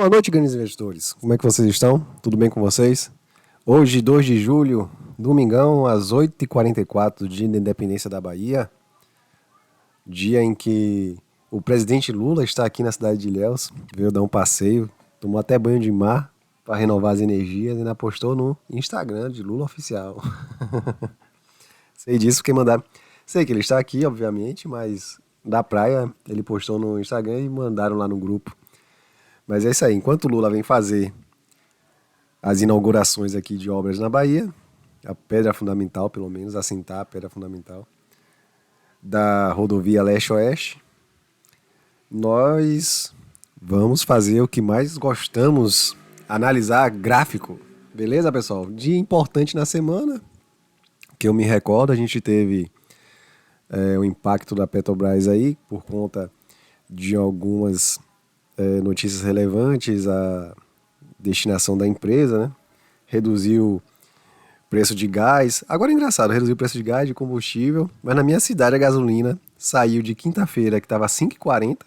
Boa noite, grandes investidores. Como é que vocês estão? Tudo bem com vocês? Hoje, 2 de julho, domingão, às 8h44, dia da independência da Bahia. Dia em que o presidente Lula está aqui na cidade de Ilhéus. Veio dar um passeio, tomou até banho de mar para renovar as energias e ainda postou no Instagram de Lula Oficial. Sei disso porque mandaram. Sei que ele está aqui, obviamente, mas da praia ele postou no Instagram e mandaram lá no grupo. Mas é isso aí, enquanto o Lula vem fazer as inaugurações aqui de obras na Bahia, a pedra fundamental, pelo menos, assentar a pedra fundamental da rodovia leste-oeste, nós vamos fazer o que mais gostamos, analisar gráfico. Beleza, pessoal? Dia importante na semana, que eu me recordo, a gente teve o impacto da Petrobras aí, por conta de algumas notícias relevantes, a destinação da empresa, né? Reduziu o preço de gás. Agora é engraçado, reduziu o preço de gás, de combustível, mas na minha cidade a gasolina saiu de quinta-feira, que estava 5,40,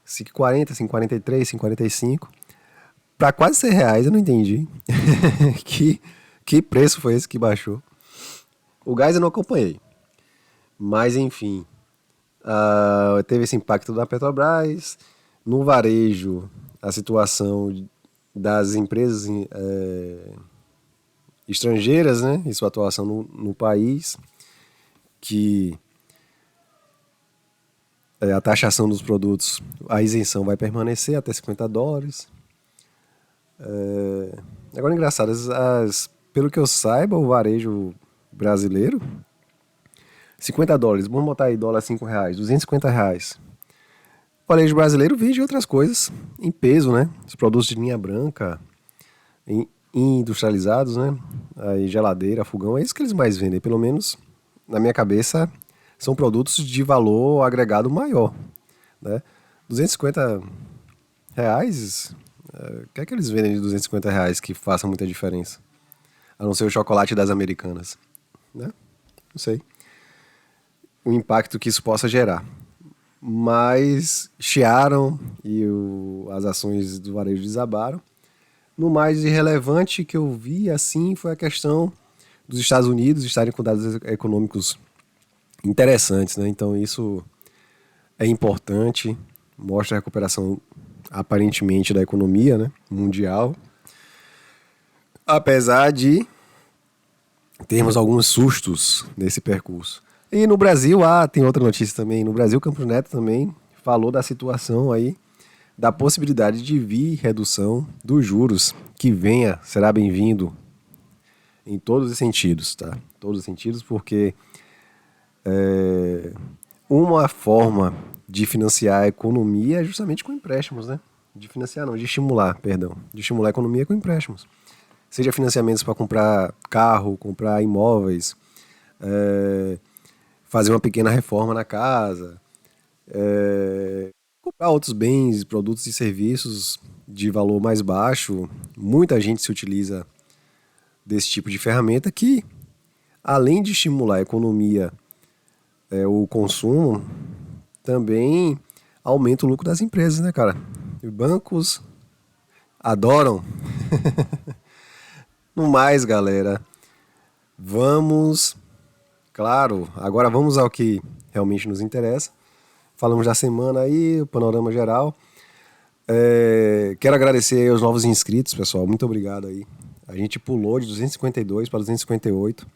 5,40, 5,43, 5,45, para quase R$100, eu não entendi. que preço foi esse que baixou? O gás eu não acompanhei, mas enfim, teve esse impacto da Petrobras. No varejo, a situação das empresas estrangeiras, né, e sua atuação no país, que a taxação dos produtos, a isenção vai permanecer até $50. Agora, engraçado, pelo que eu saiba, o varejo brasileiro, $50, vamos botar aí dólar R$5, R$250. O varejo brasileiro vende outras coisas em peso, né? Os produtos de linha branca, industrializados, né? Aí geladeira, fogão, é isso que eles mais vendem. Pelo menos, na minha cabeça, são produtos de valor agregado maior, né? R$250, o que é que eles vendem de R$250 que faça muita diferença? A não ser o chocolate das Americanas, né? Não sei o impacto que isso possa gerar. Mas chiaram e as ações do varejo desabaram. No mais irrelevante que eu vi assim foi a questão dos Estados Unidos estarem com dados econômicos interessantes, né? Então isso é importante, mostra a recuperação aparentemente da economia, né, mundial, apesar de termos alguns sustos nesse percurso. E no Brasil, tem outra notícia também. No Brasil, Campos Neto também falou da situação aí, da possibilidade de vir redução dos juros, que será bem-vindo em todos os sentidos, tá? Todos os sentidos, porque uma forma de financiar a economia é justamente com empréstimos, né? De estimular a economia com empréstimos. Seja financiamentos para comprar carro, comprar imóveis, fazer uma pequena reforma na casa, comprar outros bens, produtos e serviços de valor mais baixo. Muita gente se utiliza desse tipo de ferramenta que, além de estimular a economia, o consumo, também aumenta o lucro das empresas, né, cara? E bancos adoram. No mais, galera, agora vamos ao que realmente nos interessa. Falamos da semana aí, o panorama geral. Quero agradecer aos novos inscritos, pessoal. Muito obrigado aí. A gente pulou de 252 para 258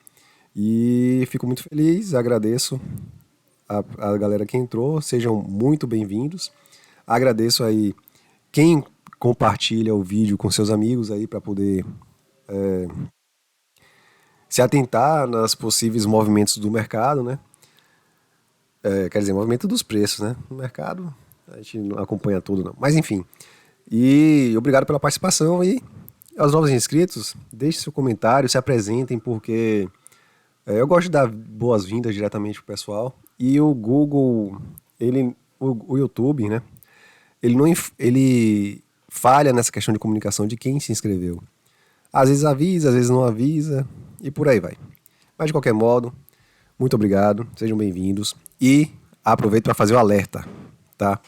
e fico muito feliz, agradeço a galera que entrou, sejam muito bem-vindos. Agradeço aí quem compartilha o vídeo com seus amigos aí para poder se atentar nos possíveis movimentos do mercado, né? Quer dizer, movimento dos preços, né? No mercado a gente não acompanha tudo, não. Mas enfim. E obrigado pela participação e aos novos inscritos, deixe seu comentário, se apresentem, porque eu gosto de dar boas-vindas diretamente pro pessoal. E o Google, o YouTube, né? Ele falha nessa questão de comunicação de quem se inscreveu. Às vezes avisa, às vezes não avisa, e por aí vai. Mas de qualquer modo, muito obrigado, sejam bem-vindos. E aproveito para fazer o alerta, tá?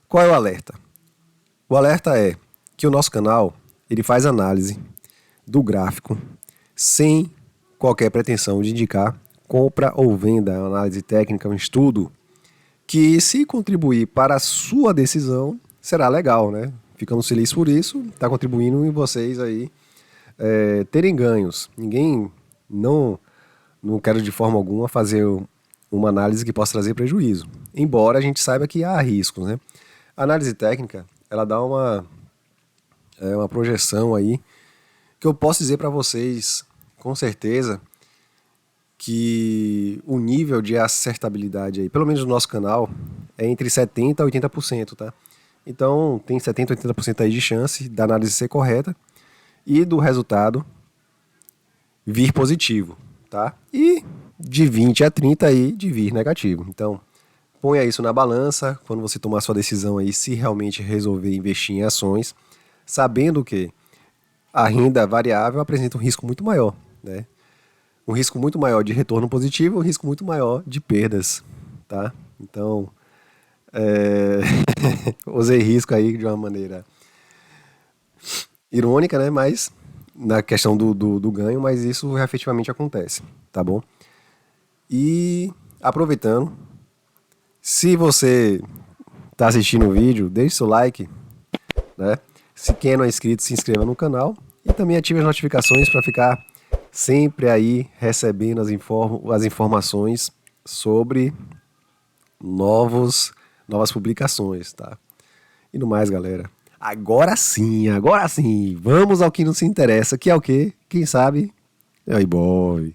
Qual é o alerta? O alerta é que o nosso canal ele faz análise do gráfico sem qualquer pretensão de indicar compra ou venda, análise técnica, um estudo que, se contribuir para a sua decisão, será legal, né? Ficamos felizes por isso, está contribuindo em vocês aí terem ganhos. Ninguém, não quero de forma alguma fazer uma análise que possa trazer prejuízo, embora a gente saiba que há riscos, né? A análise técnica, ela dá uma projeção aí, que eu posso dizer para vocês, com certeza, que o nível de acertabilidade aí, pelo menos no nosso canal, é entre 70% a 80%, tá? Então, tem 70% a 80% aí de chance da análise ser correta e do resultado vir positivo, tá? E de 20 a 30 aí de vir negativo. Então, ponha isso na balança quando você tomar sua decisão aí, se realmente resolver investir em ações, sabendo que a renda variável apresenta um risco muito maior, né? Um risco muito maior de retorno positivo, um risco muito maior de perdas, tá? Então, usei risco aí de uma maneira irônica, né? Mas na questão do ganho, mas isso efetivamente acontece, tá bom? E aproveitando, se você está assistindo o vídeo, deixe seu like, né? Se quem não é inscrito, se inscreva no canal e também ative as notificações para ficar sempre aí recebendo as informações sobre novas publicações, tá? E no mais, galera. Agora sim, vamos ao que nos interessa, que é o quê? Quem sabe é o Ibov.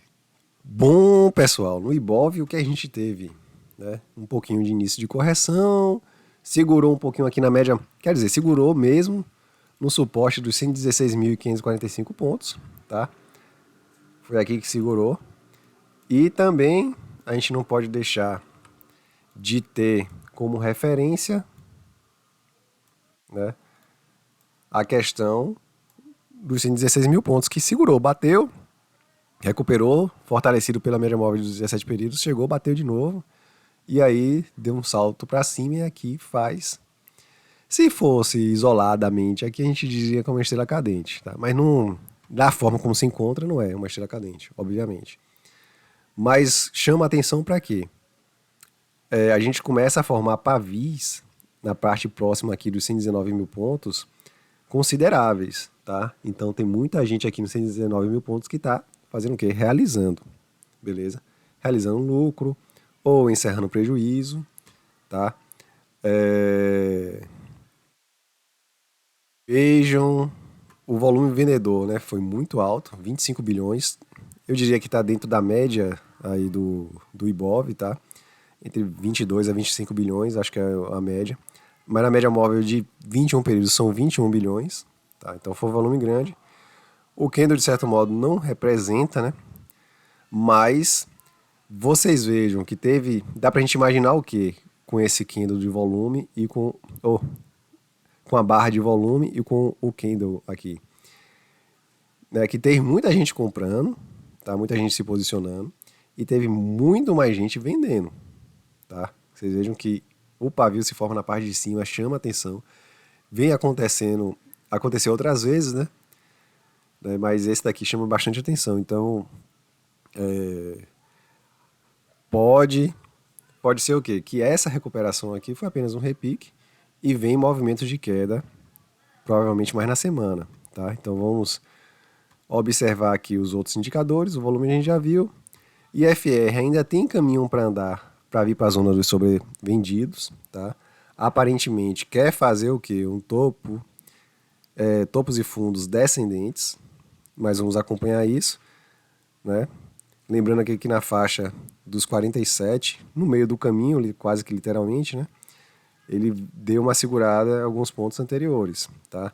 Bom, pessoal, no Ibov o que a gente teve, né? Um pouquinho de início de correção, segurou um pouquinho aqui na média, quer dizer, segurou mesmo no suporte dos 116.545 pontos, tá? Foi aqui que segurou. E também a gente não pode deixar de ter como referência, né, a questão dos 116 mil pontos que segurou, bateu, recuperou, fortalecido pela média móvel dos 17 períodos, chegou, bateu de novo e aí deu um salto para cima e aqui faz. Se fosse isoladamente, aqui a gente diria que é uma estrela cadente, tá? Mas não, da forma como se encontra, não é uma estrela cadente, obviamente. Mas chama atenção para quê? A gente começa a formar pavis na parte próxima aqui dos 119 mil pontos consideráveis, tá? Então tem muita gente aqui nos 119 mil pontos que está fazendo o quê? Realizando, beleza? Realizando lucro ou encerrando prejuízo, tá? Vejam, o volume vendedor, né, foi muito alto, 25 bilhões. Eu diria que está dentro da média aí do Ibov, tá? Entre 22 a 25 bilhões, acho que é a média. Mas na média móvel de 21 períodos são 21 bilhões, tá? Então foi um volume grande. O candle, de certo modo, não representa, né? Mas vocês vejam que teve... Dá pra gente imaginar o quê? Com esse candle de volume e com a barra de volume e com o candle aqui. Né? Que teve muita gente comprando, tá? Muita gente se posicionando. E teve muito mais gente vendendo, tá? Vocês vejam que o pavio se forma na parte de cima, chama atenção. Vem aconteceu outras vezes, né? Mas esse daqui chama bastante atenção. Então, pode ser o quê? Que essa recuperação aqui foi apenas um repique e vem movimentos de queda, provavelmente mais na semana, tá? Então vamos observar aqui os outros indicadores. O volume a gente já viu. IFR ainda tem caminho para andar, para vir para a zona dos sobrevendidos, tá? Aparentemente quer fazer o quê? Um topos e fundos descendentes, mas vamos acompanhar isso, né? Lembrando aqui na faixa dos 47, no meio do caminho, quase que literalmente, né? Ele deu uma segurada em alguns pontos anteriores, tá?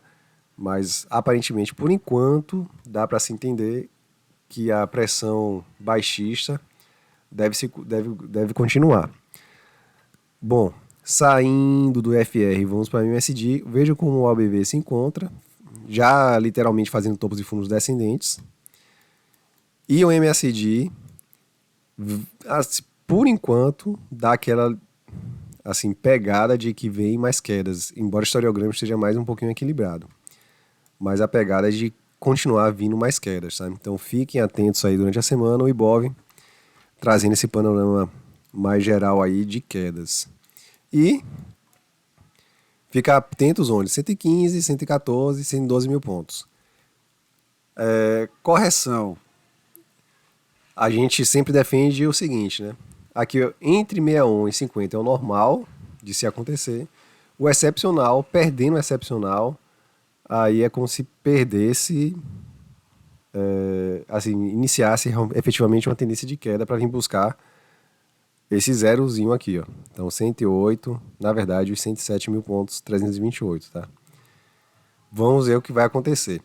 Mas aparentemente, por enquanto, dá para se entender que a pressão baixista deve continuar. Bom, saindo do FR, vamos para o MSD. Veja como o OBV se encontra, já literalmente fazendo topos e fundos descendentes. E o MSD, por enquanto, dá assim, pegada de que vem mais quedas, embora o historiograma esteja mais um pouquinho equilibrado. Mas a pegada é de continuar vindo mais quedas, tá? Então fiquem atentos aí durante a semana, o Ibov trazendo esse panorama mais geral aí de quedas. E ficar atentos onde? 115, 114, 112 mil pontos. Correção. A gente sempre defende o seguinte, né? Aqui entre 61 e 50 é o normal de se acontecer. O excepcional, perdendo o excepcional, aí é como se perdesse, assim, iniciasse efetivamente uma tendência de queda para vir buscar esse zerozinho aqui, ó. Então 108, na verdade, os 107 mil pontos, 328, tá? Vamos ver o que vai acontecer.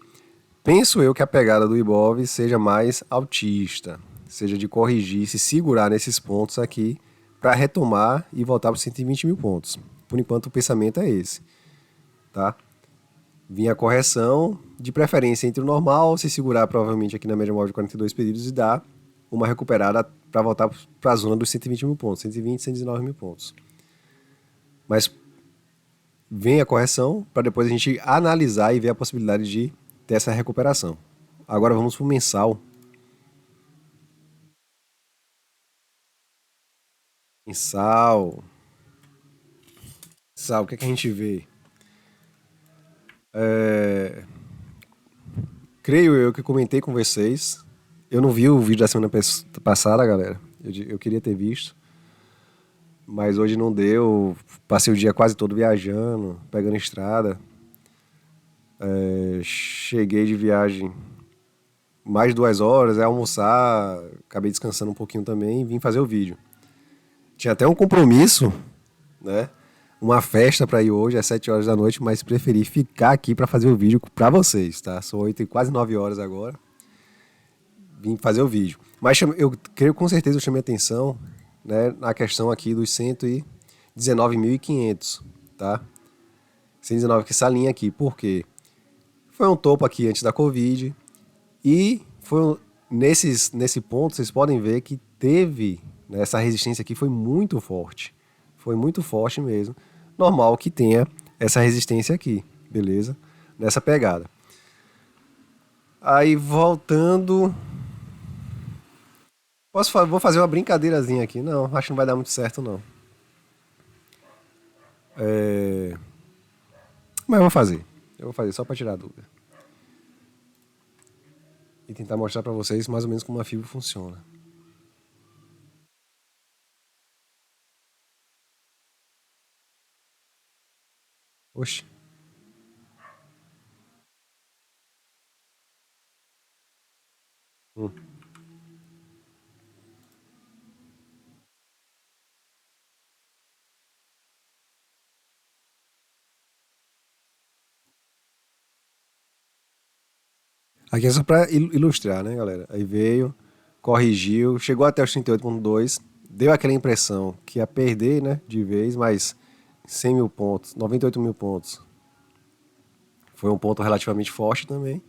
Penso eu que a pegada do Ibov seja mais altista, seja de corrigir, se segurar nesses pontos aqui para retomar e voltar para os 120 mil pontos. Por enquanto o pensamento é esse, tá? Vinha a correção, de preferência entre o normal, se segurar provavelmente aqui na média móvel de 42 períodos e dar uma recuperada para voltar para a zona dos 120 mil pontos, 120, 119 mil pontos. Mas vem a correção para depois a gente analisar e ver a possibilidade de ter essa recuperação. Agora vamos para o mensal. Mensal. Mensal, o que é que a gente vê? Creio eu que comentei com vocês. Eu não vi o vídeo da semana passada, galera. Eu queria ter visto. Mas hoje não deu. Passei o dia quase todo viajando, pegando estrada. Cheguei de viagem mais de 2 horas, almoçar, acabei descansando um pouquinho também e vim fazer o vídeo. Tinha até um compromisso, né? Uma festa para ir hoje às 7 horas da noite, mas preferi ficar aqui para fazer o vídeo para vocês, tá? São 8 e quase 9 horas agora. Vim fazer o vídeo. Mas eu creio com certeza eu chamei atenção, né, na questão aqui dos 119.500, tá? 119 que essa linha aqui, por quê? Foi um topo aqui antes da Covid e foi nesse ponto vocês podem ver que teve, né, essa resistência aqui foi muito forte mesmo. Normal que tenha essa resistência aqui, beleza? Nessa pegada. Aí voltando, vou fazer uma brincadeirazinha aqui. Não, acho que não vai dar muito certo não. Mas eu vou fazer só para tirar a dúvida. E tentar mostrar para vocês mais ou menos como a fibra funciona. Oxe. Aqui é só para ilustrar, né, galera? Aí veio, corrigiu, chegou até os 38,2, deu aquela impressão que ia perder, né, de vez, mas 100 mil pontos, 98 mil pontos. Foi um ponto relativamente forte também.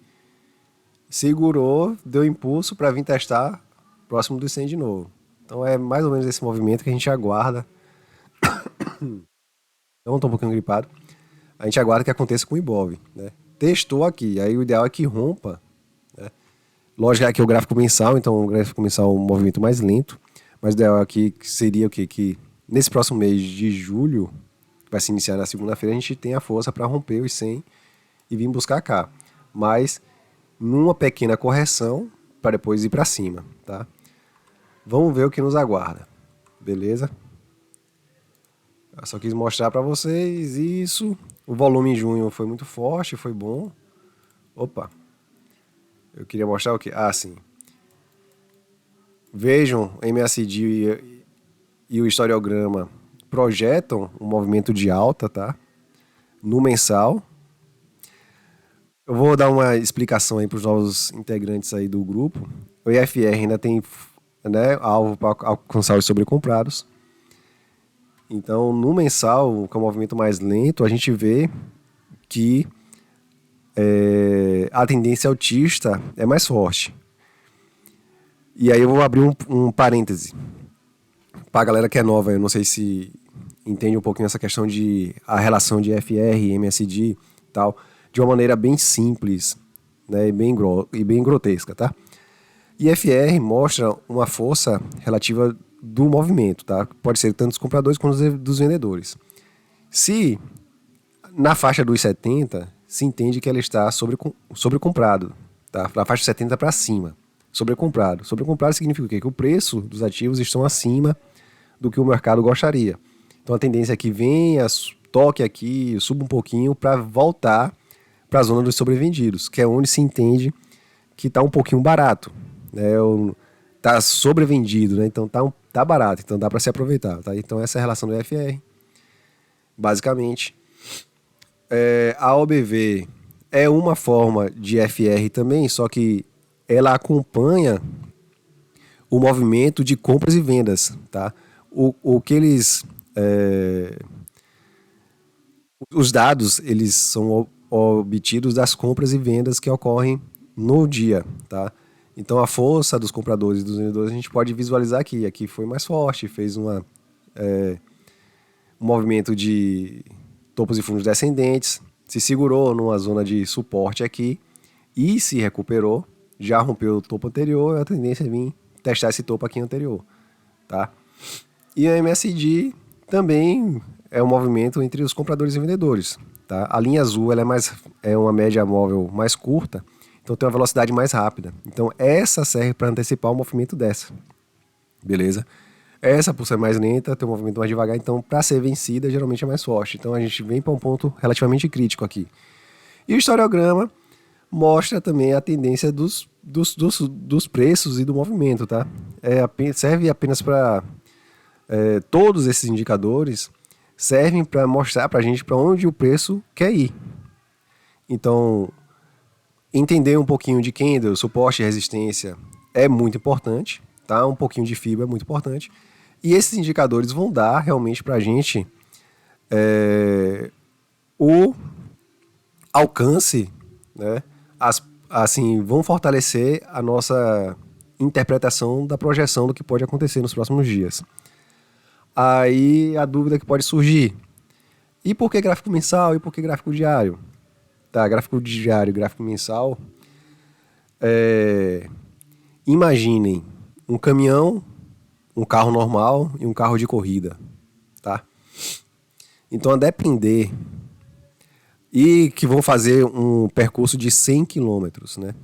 Segurou, deu impulso para vir testar próximo dos 100 de novo. Então é mais ou menos esse movimento que a gente aguarda. Eu não tô um pouquinho gripado. A gente aguarda que aconteça com o Ibov, né? Testou aqui, aí o ideal é que rompa, né? Lógico que é o gráfico mensal, então o gráfico mensal é um movimento mais lento, mas o ideal aqui seria o quê? Que nesse próximo mês de julho, que vai se iniciar na segunda-feira, a gente tem a força para romper os 100 e vir buscar cá. Mas numa pequena correção para depois ir para cima, tá? Vamos ver o que nos aguarda, beleza? Eu só quis mostrar para vocês isso. O volume em junho foi muito forte, foi bom. Opa, eu queria mostrar o quê? Ah, sim. Vejam, MACD e o historiograma projetam um movimento de alta, tá? No mensal. Eu vou dar uma explicação aí para os novos integrantes aí do grupo. O IFR ainda tem, né, alvo para alcançar os sobrecomprados. Então, no mensal, que é um movimento mais lento, a gente vê que a tendência altista é mais forte. E aí eu vou abrir um parêntese. Para a galera que é nova, eu não sei se entende um pouquinho essa questão de a relação de FR, MSD e tal, de uma maneira bem simples, né, e bem grotesca, tá? E FR mostra uma força relativa do movimento, tá? Pode ser tanto dos compradores quanto dos vendedores. Se na faixa dos 70, se entende que ela está sobrecomprado, tá? Na faixa de 70 para cima, sobrecomprado. Sobrecomprado significa o quê? Que o preço dos ativos estão acima do que o mercado gostaria. Então a tendência é que venha, toque aqui, suba um pouquinho para voltar para a zona dos sobrevendidos, que é onde se entende que está um pouquinho barato, né? Tá sobrevendido, né? Então tá barato, então dá para se aproveitar, tá? Então essa é a relação do FR, basicamente. A OBV é uma forma de FR também, só que ela acompanha o movimento de compras e vendas, tá? O que eles os dados, eles são obtidos das compras e vendas que ocorrem no dia, tá? Então a força dos compradores e dos vendedores a gente pode visualizar aqui. Aqui foi mais forte, fez um movimento de topos e fundos descendentes, se segurou numa zona de suporte aqui e se recuperou, já rompeu o topo anterior, a tendência é vir testar esse topo aqui anterior, tá? E a MSD também é um movimento entre os compradores e vendedores, tá? A linha azul ela é uma média móvel mais curta, então tem uma velocidade mais rápida. Então essa serve para antecipar o movimento dessa, beleza? Essa, por ser mais lenta, tem um movimento mais devagar, então para ser vencida geralmente é mais forte. Então a gente vem para um ponto relativamente crítico aqui. E o historiograma mostra também a tendência dos preços e do movimento, tá? Serve apenas para todos esses indicadores servem para mostrar para a gente para onde o preço quer ir. Então, entender um pouquinho de candle, suporte e resistência é muito importante, tá? Um pouquinho de fibra é muito importante. E esses indicadores vão dar realmente para a gente o alcance, né? Assim, vão fortalecer a nossa interpretação da projeção do que pode acontecer nos próximos dias. Aí a dúvida que pode surgir: e por que gráfico mensal e por que gráfico diário? Tá, gráfico diário e gráfico mensal. Imaginem um caminhão, um carro normal e um carro de corrida, tá? Então, a depender, e que vão fazer um percurso de 100 quilômetros, né?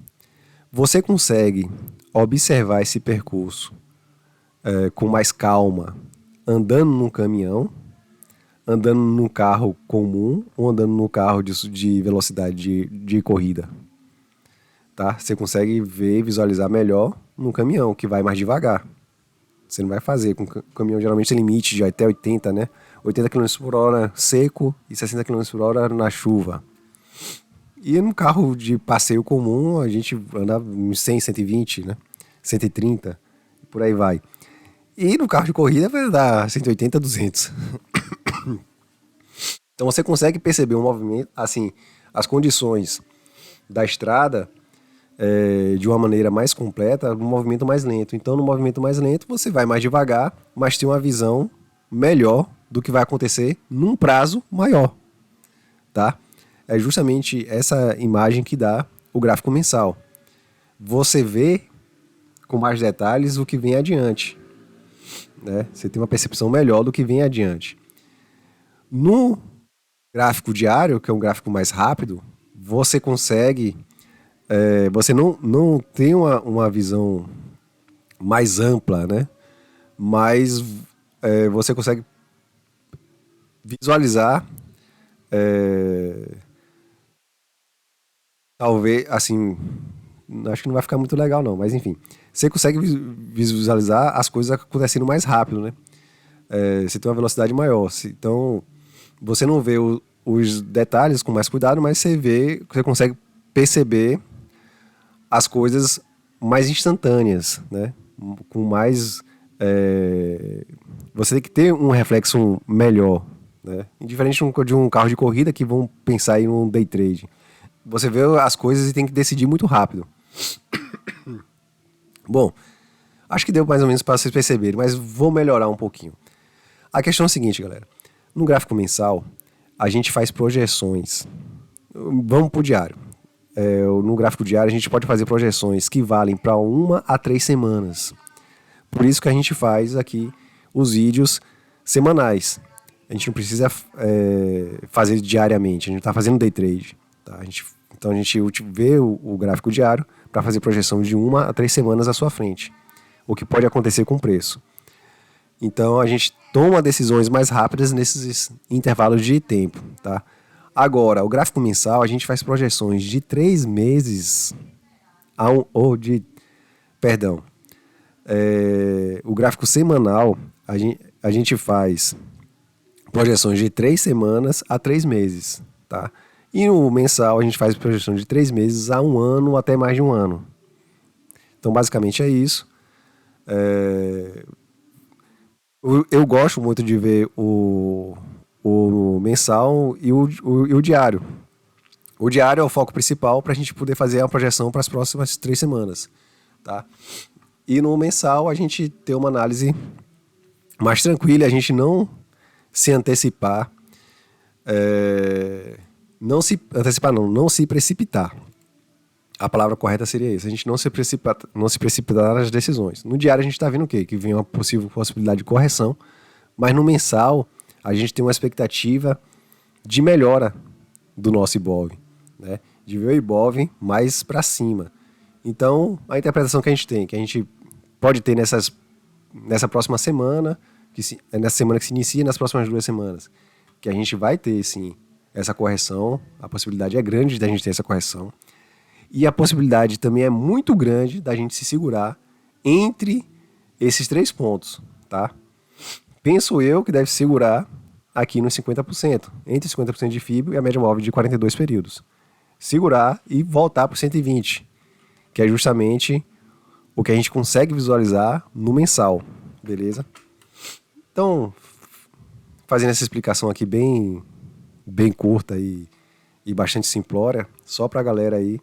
Você consegue observar esse percurso com mais calma, andando num caminhão, andando num carro comum ou andando num carro de velocidade de corrida, tá? Você consegue ver e visualizar melhor num caminhão, que vai mais devagar. Você não vai fazer com o caminhão, geralmente tem limite de até 80, né? 80 km por hora seco e 60 km por hora na chuva. E num carro de passeio comum, a gente anda uns 100, 120, né? 130, por aí vai. E no carro de corrida vai dar 180, 200. Então você consegue perceber um movimento, assim, as condições da estrada de uma maneira mais completa, um movimento mais lento. Então no movimento mais lento você vai mais devagar, mas tem uma visão melhor do que vai acontecer num prazo maior, tá? É justamente essa imagem que dá o gráfico mensal. Você vê com mais detalhes o que vem adiante, né? Você tem uma percepção melhor do que vem adiante. No gráfico diário, que é um gráfico mais rápido, você consegue... você não tem uma visão mais ampla, né? Mas você consegue visualizar talvez, assim, acho que não vai ficar muito legal não, mas enfim, você consegue visualizar as coisas acontecendo mais rápido, né? Você tem uma velocidade maior, então você não vê os detalhes com mais cuidado, mas você consegue perceber as coisas mais instantâneas, né? Com mais... você tem que ter um reflexo melhor, né? Diferente de um carro de corrida que vão pensar em um day trade. Você vê as coisas e tem que decidir muito rápido. Bom, acho que deu mais ou menos para vocês perceberem, mas vou melhorar um pouquinho. A questão é a seguinte, galera. No gráfico mensal, a gente faz projeções. Vamos para o diário. No gráfico diário, a gente pode fazer projeções que valem para 1 a 3 semanas. Por isso que a gente faz aqui os vídeos semanais. A gente não precisa fazer diariamente, a gente está fazendo day trade. Tá? Então a gente vê o gráfico diário para fazer projeção de 1 a 3 semanas à sua frente. O que pode acontecer com o preço. Então a gente toma decisões mais rápidas nesses intervalos de tempo. Tá? Agora, o gráfico mensal, a gente faz projeções de 3 meses o gráfico semanal, a gente faz projeções de 3 semanas a 3 meses, tá? E no mensal a gente faz projeção de 3 meses a 1 ano, até mais de 1 ano. Então basicamente é isso. Eu gosto muito de ver o mensal e o diário. O diário é o foco principal para a gente poder fazer a projeção para as próximas 3 semanas, tá? E no mensal a gente tem uma análise mais tranquila, a gente não se antecipar, não se precipitar. A palavra correta seria essa, a gente não se precipitar nas decisões. No diário a gente está vendo o quê? Que vem uma possível possibilidade de correção, mas no mensal a gente tem uma expectativa de melhora do nosso Ibov, né? De ver o Ibov mais para cima. Então, a interpretação que a gente pode ter nessa próxima semana, nessa semana que se inicia, nas próximas 2 semanas, que a gente vai ter, sim, essa correção, a possibilidade é grande da gente ter essa correção, e a possibilidade também é muito grande da gente se segurar entre esses 3 pontos, tá? Penso eu que deve segurar aqui nos 50%, entre 50% de FIBO e a média móvel de 42 períodos. Segurar e voltar para o 120, que é justamente o que a gente consegue visualizar no mensal, beleza? Então, fazendo essa explicação aqui bem curta e bastante simplória, só para a galera aí,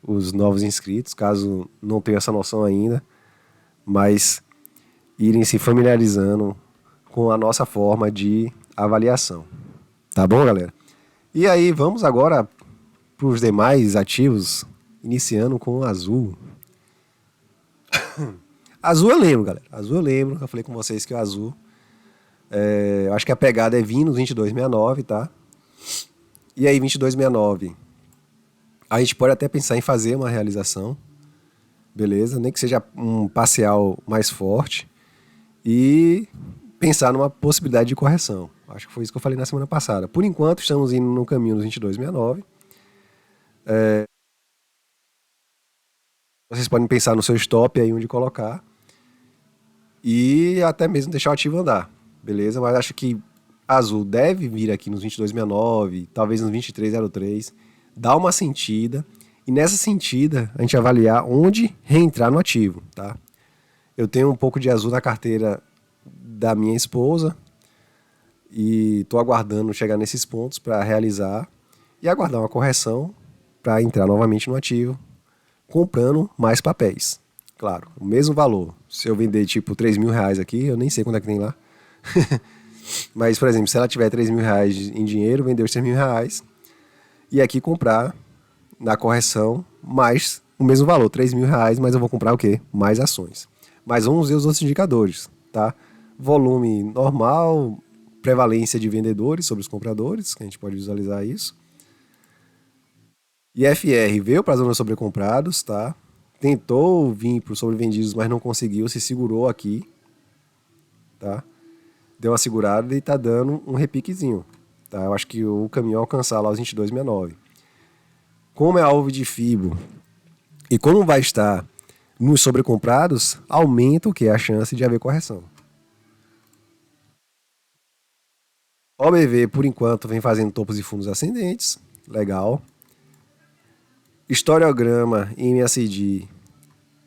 os novos inscritos, caso não tenham essa noção ainda, mas irem se familiarizando com a nossa forma de avaliação. Tá bom, galera? E aí, vamos agora para os demais ativos, iniciando com o Azul. Azul eu lembro, galera. Azul eu lembro. Eu falei com vocês que o Azul... eu acho que a pegada é vir nos 22,69, tá? E aí, 22,69. A gente pode até pensar em fazer uma realização. Beleza? Nem que seja um parcial mais forte. E pensar numa possibilidade de correção. Acho que foi isso que eu falei na semana passada. Por enquanto, estamos indo no caminho nos 22,69. Vocês podem pensar no seu stop aí onde colocar e até mesmo deixar o ativo andar, beleza? Mas acho que Azul deve vir aqui nos 22,69, talvez nos 23,03, dar uma sentida e nessa sentida a gente avaliar onde reentrar no ativo, tá? Eu tenho um pouco de Azul na carteira da minha esposa e estou aguardando chegar nesses pontos para realizar e aguardar uma correção para entrar novamente no ativo, comprando mais papéis. Claro, o mesmo valor. Se eu vender tipo 3 mil reais aqui, eu nem sei quanto é que tem lá. Mas, por exemplo, se ela tiver 3 mil reais em dinheiro, vender os 3 mil reais e aqui comprar na correção mais o mesmo valor, 3 mil reais, mas eu vou comprar o quê? Mais ações. Mas vamos ver os outros indicadores, tá? Volume normal, prevalência de vendedores sobre os compradores, que a gente pode visualizar isso. IFR veio para a zona sobrecomprados, tá? Tentou vir para os sobrevendidos, mas não conseguiu, se segurou aqui, tá? Deu uma segurada e tá dando um repiquezinho, tá? Eu acho que o caminho é alcançar lá os 22,69. Como é alvo de FIBO e como vai estar nos sobrecomprados, aumenta o que? A chance de haver correção. OBV, por enquanto, vem fazendo topos e fundos ascendentes, legal. Historiograma e MACD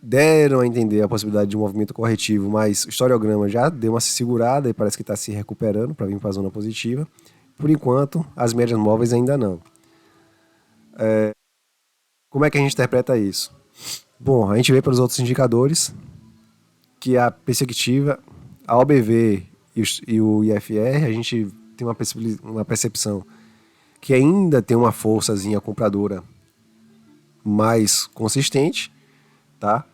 deram a entender a possibilidade de um movimento corretivo, mas o historiograma já deu uma segurada e parece que está se recuperando para vir para a zona positiva. Por enquanto, as médias móveis ainda não. Como é que a gente interpreta isso? Bom, a gente vê pelos outros indicadores que a perspectiva, a OBV e o IFR, a gente tem uma percepção que ainda tem uma forçazinha compradora mais consistente, tá?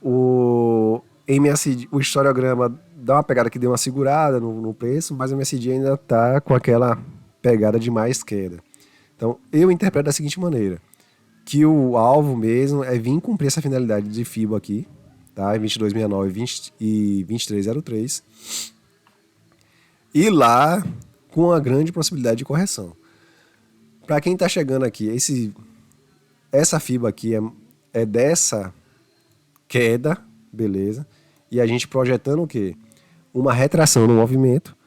O MACD, o historiograma dá uma pegada que deu uma segurada no preço, mas o MACD ainda tá com aquela pegada de mais queda. Então, eu interpreto da seguinte maneira, que o alvo mesmo é vir cumprir essa finalidade de FIBO aqui, tá? 2269 e 2303. E lá com uma grande possibilidade de correção. Para quem está chegando aqui, essa FIBO aqui é dessa queda, beleza? E a gente projetando o quê? Uma retração no movimento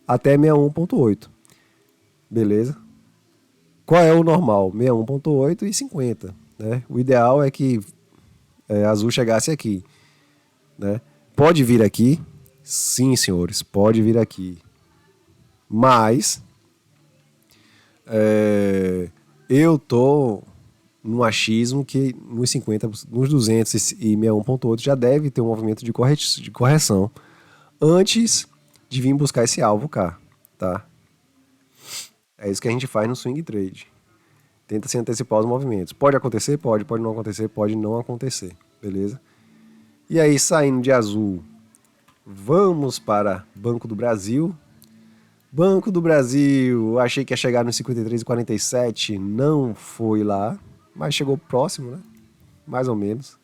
até 61.8, beleza? Qual é o normal? 61.8 e 50, né? O ideal é que Azul chegasse aqui, né? Pode vir aqui? Sim, senhores, pode vir aqui. Mas eu tô no achismo que nos 50, nos 200 e 61.8 já deve ter um movimento de correção antes de vir buscar esse alvo cá, tá? É isso que a gente faz no swing trade. Tenta se antecipar os movimentos. Pode acontecer? Pode não acontecer, pode não acontecer, beleza? E aí, saindo de Azul, vamos para Banco do Brasil. Banco do Brasil, achei que ia chegar nos 53,47, não foi lá, mas chegou próximo, né? Mais ou menos.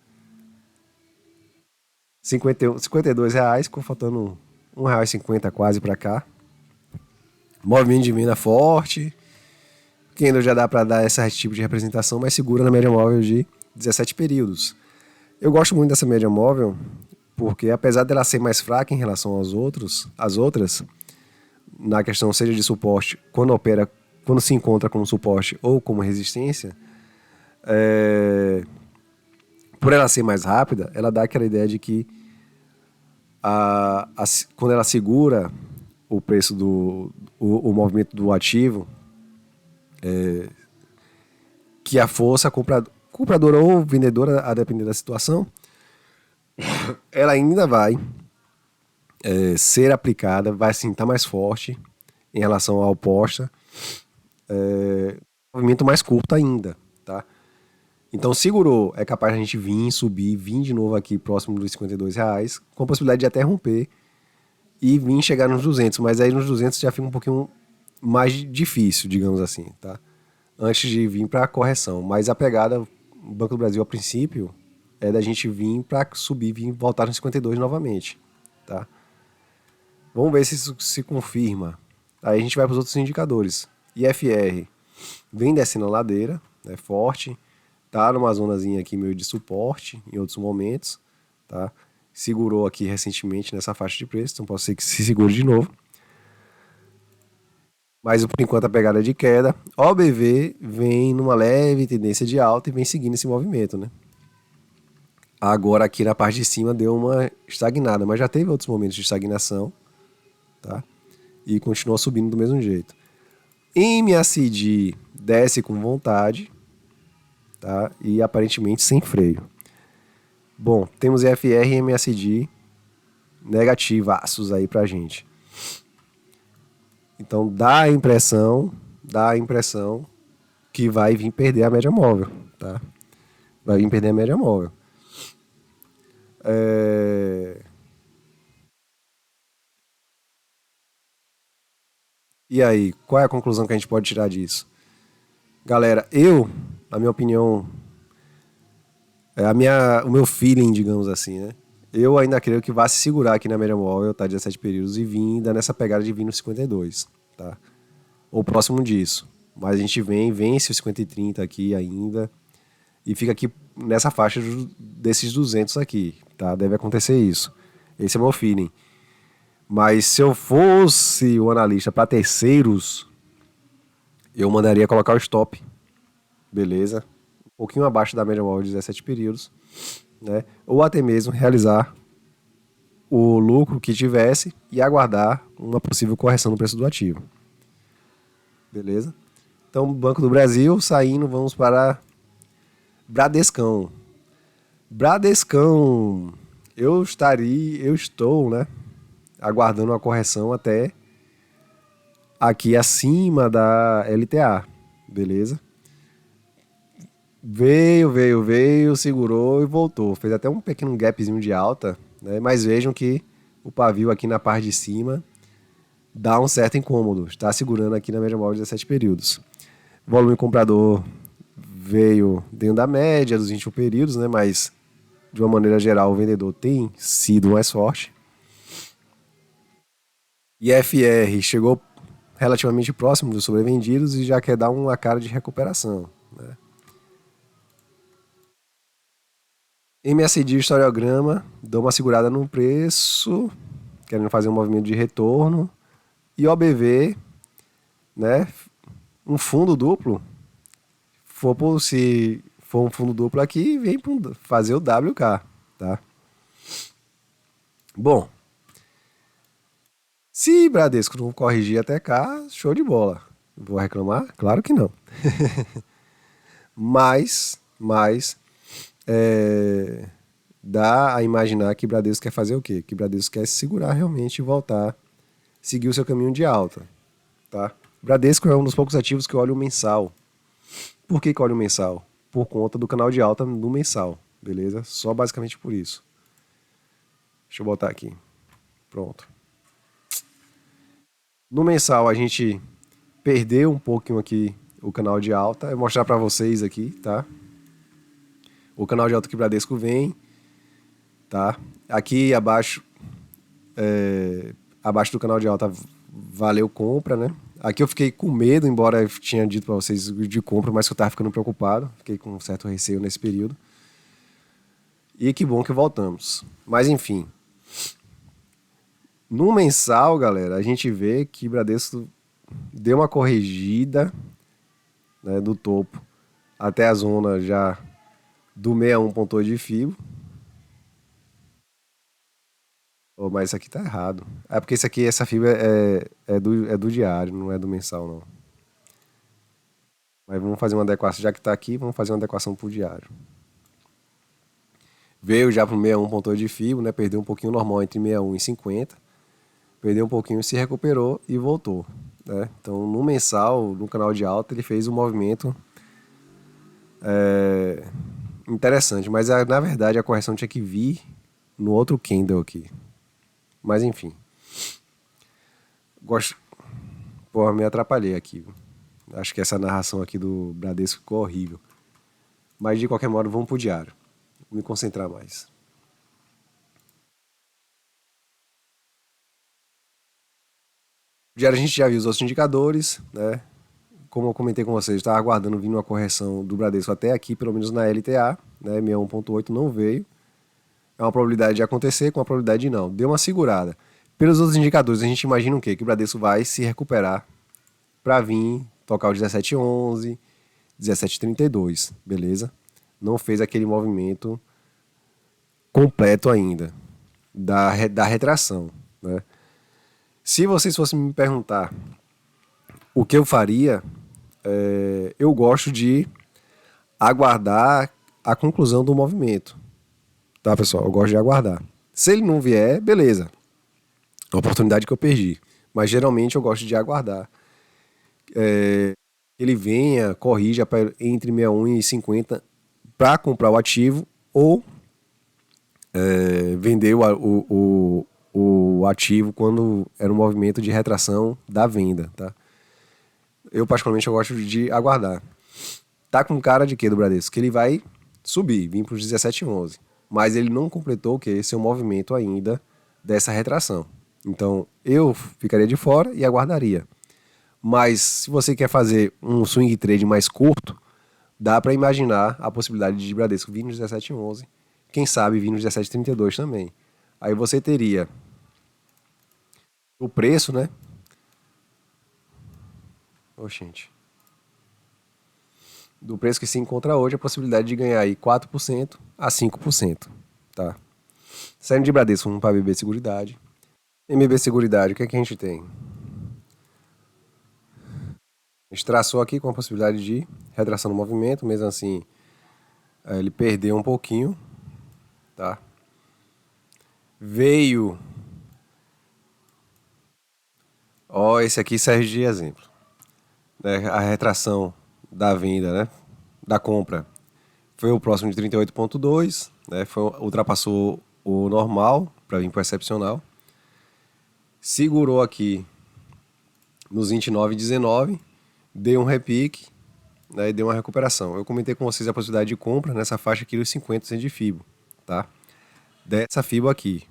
52 reais, ficou faltando R$1,50 quase para cá. Movimento de venda forte, que ainda já dá para dar esse tipo de representação, mas segura na média móvel de 17 períodos. Eu gosto muito dessa média móvel, porque apesar dela ser mais fraca em relação às outras, na questão seja de suporte, quando se encontra como suporte ou como resistência, por ela ser mais rápida, ela dá aquela ideia de que quando ela segura o preço o movimento do ativo, que a força compradora ou vendedora, a depender da situação, ela ainda vai ser aplicada, vai sim estar mais forte em relação à oposta, movimento mais curto ainda, tá? Então segurou, é capaz de a gente vir de novo aqui próximo dos R$52, com a possibilidade de até romper e vir chegar nos 200, mas aí nos 200 já fica um pouquinho mais difícil, digamos assim, tá? Antes de vir para a correção, mas a pegada do Banco do Brasil a princípio é da gente vir para subir, vir voltar nos 52 novamente, tá? Vamos ver se isso se confirma. Aí a gente vai para os outros indicadores. IFR vem descendo a ladeira, é forte, tá numa zonazinha aqui meio de suporte em outros momentos, tá? Segurou aqui recentemente nessa faixa de preço, então pode ser que se segure de novo. Mas por enquanto a pegada é de queda. OBV vem numa leve tendência de alta e vem seguindo esse movimento, né? Agora aqui na parte de cima deu uma estagnada, mas já teve outros momentos de estagnação, tá? E continuou subindo do mesmo jeito. MACD desce com vontade, tá? E aparentemente sem freio. Bom, temos IFR e MACD negativaços aí pra gente. Então dá a impressão que vai vir perder a média móvel, tá? Vai vir perder a média móvel. E aí, qual é a conclusão que a gente pode tirar disso? Galera, na minha opinião, o meu feeling, digamos assim, né? Eu ainda creio que vai se segurar aqui na média móvel, tá? 17 períodos e vir ainda nessa pegada de vir no 52, tá? Ou próximo disso. Mas a gente vence o 50 e 30 aqui ainda e fica aqui nessa faixa desses 200 aqui, tá? Deve acontecer isso. Esse é o meu feeling. Mas se eu fosse o analista para terceiros, eu mandaria colocar o stop, beleza? Um pouquinho abaixo da média móvel de 17 períodos, né? Ou até mesmo realizar o lucro que tivesse e aguardar uma possível correção no preço do ativo. Beleza? Então, Banco do Brasil saindo, vamos para Bradescão. Bradescão, eu estou, né, aguardando uma correção até aqui acima da LTA, beleza? Veio, segurou e voltou. Fez até um pequeno gapzinho de alta, né? Mas vejam que o pavio aqui na parte de cima dá um certo incômodo. Está segurando aqui na média móvel de 17 períodos. Volume comprador veio dentro da média dos 21 períodos, né? Mas de uma maneira geral o vendedor tem sido mais forte. E FR chegou relativamente próximo dos sobrevendidos e já quer dar uma cara de recuperação. MACD historiograma, dou uma segurada no preço, querendo fazer um movimento de retorno. E OBV, né? Um fundo duplo. Se for um fundo duplo aqui, vem fazer o WK, tá? Bom, se Bradesco não corrigir até cá, show de bola. Vou reclamar? Claro que não. Mas dá a imaginar que Bradesco quer fazer o quê? Que Bradesco quer se segurar realmente e voltar, seguir o seu caminho de alta, tá? Bradesco é um dos poucos ativos que eu olho mensal. Por que eu olho mensal? Por conta do canal de alta no mensal, beleza? Só basicamente por isso. Deixa eu botar aqui. Pronto. No mensal a gente perdeu um pouquinho aqui o canal de alta. Eu vou mostrar para vocês aqui, tá? O canal de alta que o Bradesco vem, tá? Aqui abaixo do canal de alta valeu compra, né? Aqui eu fiquei com medo, embora eu tinha dito para vocês de compra, mas que eu tava ficando preocupado. Fiquei com um certo receio nesse período. E que bom que voltamos. Mas enfim. No mensal, galera, a gente vê que o Bradesco deu uma corrigida, né, do topo até a zona já do 61 ponto de fio. Oh, mas isso aqui tá errado. É porque essa fibra é do diário, não é do mensal, não. Mas vamos fazer uma adequação, já que tá aqui, vamos fazer uma adequação pro diário. Veio já pro 61 ponto de fio, né? Perdeu um pouquinho normal entre 61 e 50. Perdeu um pouquinho, se recuperou e voltou, né? Então, no mensal, no canal de alta, ele fez um movimento interessante, mas na verdade a correção tinha que vir no outro candle aqui. Mas enfim. Gosto. Porra, me atrapalhei aqui. Acho que essa narração aqui do Bradesco ficou horrível. Mas de qualquer modo, vamos pro diário. Vou me concentrar mais. O diário a gente já viu os outros indicadores, né? Como eu comentei com vocês, estava aguardando vir uma correção do Bradesco até aqui, pelo menos na LTA, né? 61.8 não veio. É uma probabilidade de acontecer com uma probabilidade de não. Deu uma segurada. Pelos outros indicadores, a gente imagina o quê? Que o Bradesco vai se recuperar para vir tocar o 17,11, 17,32, beleza? Não fez aquele movimento completo ainda da retração, né? Se vocês fossem me perguntar o que eu faria, eu gosto de aguardar a conclusão do movimento, tá, pessoal? Eu gosto de aguardar. Se ele não vier, beleza. É uma oportunidade que eu perdi. Mas geralmente eu gosto de aguardar. Ele venha, corrija entre 61 e 50 para comprar o ativo ou vender o ativo quando era um movimento de retração da venda, tá? Eu particularmente eu gosto de aguardar. Tá com cara de quê do Bradesco? Que ele vai subir, vir para os 17,11. Mas ele não completou o que? Seu movimento ainda dessa retração. Então eu ficaria de fora e aguardaria. Mas se você quer fazer um swing trade mais curto, dá para imaginar a possibilidade de Bradesco vir nos 17,11. Quem sabe vir nos 17,32 também. Aí você teria o preço, né? Oxente. Do preço que se encontra hoje, a possibilidade de ganhar aí 4% a 5%, tá? Saindo de Bradesco, vamos para BB Seguridade. MB Seguridade, o que é que a gente tem? A gente traçou aqui com a possibilidade de retração no movimento, mesmo assim ele perdeu um pouquinho, tá? Veio, Ó, esse aqui serve de exemplo. Né? A retração da venda, né? Da compra, foi o próximo de 38,2, né? Ultrapassou o normal para vir para o excepcional. Segurou aqui nos 29,19, deu um repique, né? E deu uma recuperação. Eu comentei com vocês a possibilidade de compra nessa faixa aqui dos 50 de FIBO, tá? Dessa FIBO aqui.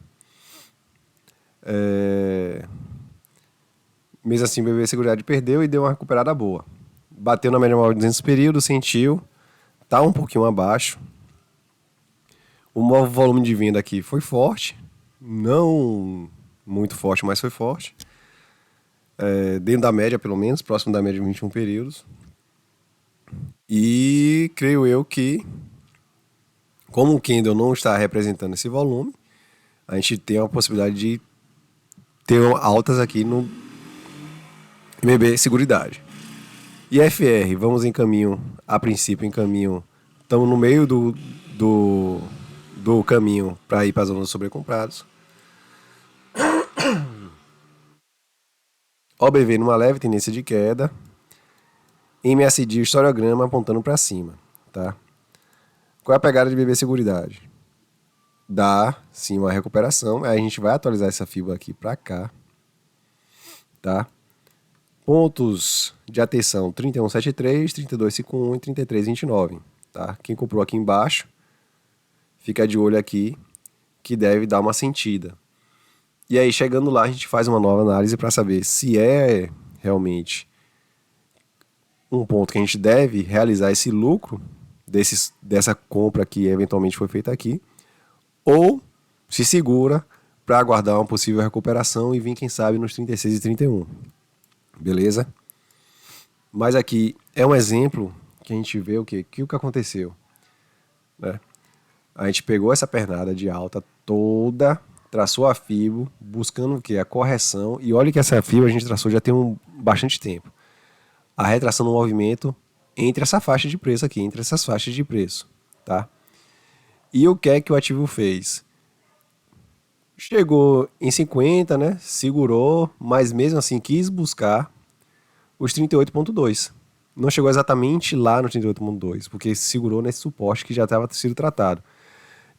Mesmo assim, o BB Seguridade perdeu e deu uma recuperada boa. Bateu na média móvel de 200 períodos, sentiu, tá um pouquinho abaixo. O novo volume de venda aqui foi forte, não muito forte, mas foi forte. Dentro da média, pelo menos, próximo da média de 21 períodos. E creio eu que, como o candle não está representando esse volume, a gente tem a possibilidade de ter altas aqui no BB Seguridade. E FR, vamos em caminho, a princípio em caminho, estamos no meio do caminho para ir para a zona dos sobrecomprados. OBV numa leve tendência de queda. MACD, historiograma apontando para cima, tá? Qual é a pegada de BB Seguridade? Dá, sim, uma recuperação. Aí a gente vai atualizar essa fibra aqui para cá, tá? Pontos de atenção 31,73, 32,51 e 33,29, tá? Quem comprou aqui embaixo, fica de olho aqui, que deve dar uma sentida. E aí, chegando lá, a gente faz uma nova análise para saber se é realmente um ponto que a gente deve realizar esse lucro dessa compra que eventualmente foi feita aqui, ou se segura para aguardar uma possível recuperação e vir, quem sabe, nos 36 e 31. Beleza? Mas aqui é um exemplo que a gente vê o que aconteceu, né? A gente pegou essa pernada de alta toda, traçou a FIBO, buscando o que? A correção. E olha que essa FIBO a gente traçou já tem bastante tempo. A retração do movimento entre essa faixa de preço aqui, entre essas faixas de preço, tá? E o que é que o ativo fez? Chegou em 50, né? Segurou, mas mesmo assim quis buscar os 38,2. Não chegou exatamente lá no 38,2, porque segurou nesse suporte que já estava sendo tratado.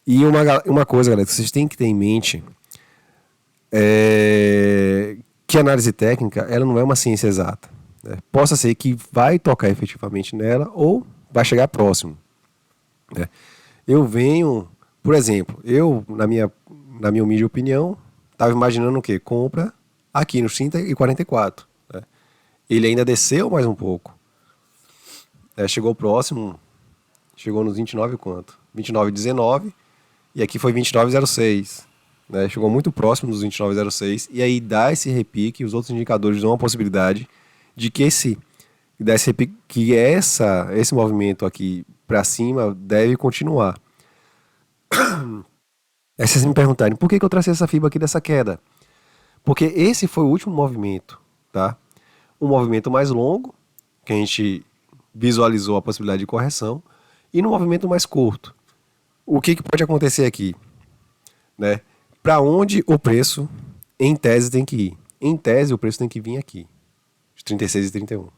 E uma coisa, galera, que vocês têm que ter em mente é que a análise técnica ela não é uma ciência exata. Né? Possa ser que vai tocar efetivamente nela ou vai chegar próximo. Né? Eu venho, por exemplo, na minha humilde opinião, estava imaginando o quê? Compra aqui nos 30 e 44. Né? Ele ainda desceu mais um pouco. Chegou próximo, chegou nos 29 quanto? 29,19 e aqui foi 29,06. Né? Chegou muito próximo dos 29,06 e aí dá esse repique, os outros indicadores dão uma possibilidade de que esse movimento aqui para cima deve continuar. Aí vocês me perguntarem, por que eu tracei essa fibra aqui dessa queda? Porque esse foi o último movimento, tá? Um movimento mais longo, que a gente visualizou a possibilidade de correção, e no movimento mais curto. O que pode acontecer aqui? Né? Para onde o preço, em tese, tem que ir? Em tese, o preço tem que vir aqui, de 36 e 31.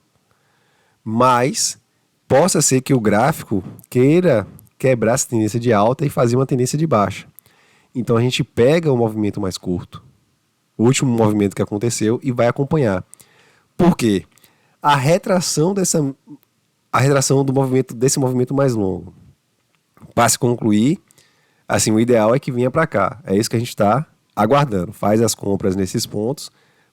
Mas possa ser que o gráfico queira quebrar essa tendência de alta e fazer uma tendência de baixa. Então a gente pega o movimento mais curto, o último movimento que aconteceu, e vai acompanhar. Por quê? A retração do movimento, desse movimento mais longo, para se concluir, assim, o ideal é que vinha para cá. É isso que a gente está aguardando. Faz as compras nesses pontos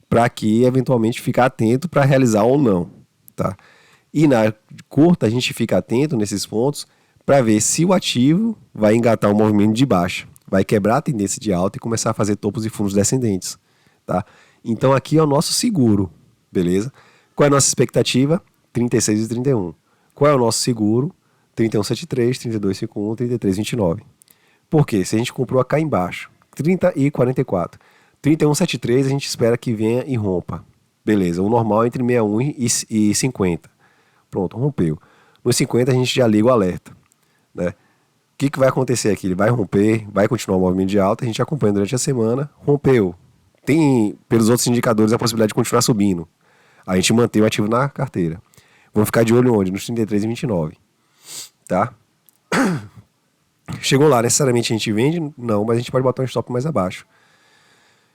para que eventualmente ficar atento para realizar ou não, tá? E na curta a gente fica atento nesses pontos para ver se o ativo vai engatar um movimento de baixa, vai quebrar a tendência de alta e começar a fazer topos e fundos descendentes, tá? Então aqui é o nosso seguro, beleza? Qual é a nossa expectativa? 36 e 31. Qual é o nosso seguro? 31,73, 32,51, 33,29. Por quê? Se a gente comprou cá embaixo, 30 e 44. 31,73 a gente espera que venha e rompa. Beleza, o normal é entre 61 e 50. Pronto, rompeu. Nos 50 a gente já liga o alerta. Né? O que vai acontecer aqui? Ele vai romper, vai continuar o movimento de alta, a gente acompanha durante a semana, rompeu. tem, pelos outros indicadores, a possibilidade de continuar subindo. A gente mantém o ativo na carteira. Vamos ficar de olho onde? Nos 33 e 29. Tá? Chegou lá, necessariamente a gente vende? Não, mas a gente pode botar um stop mais abaixo.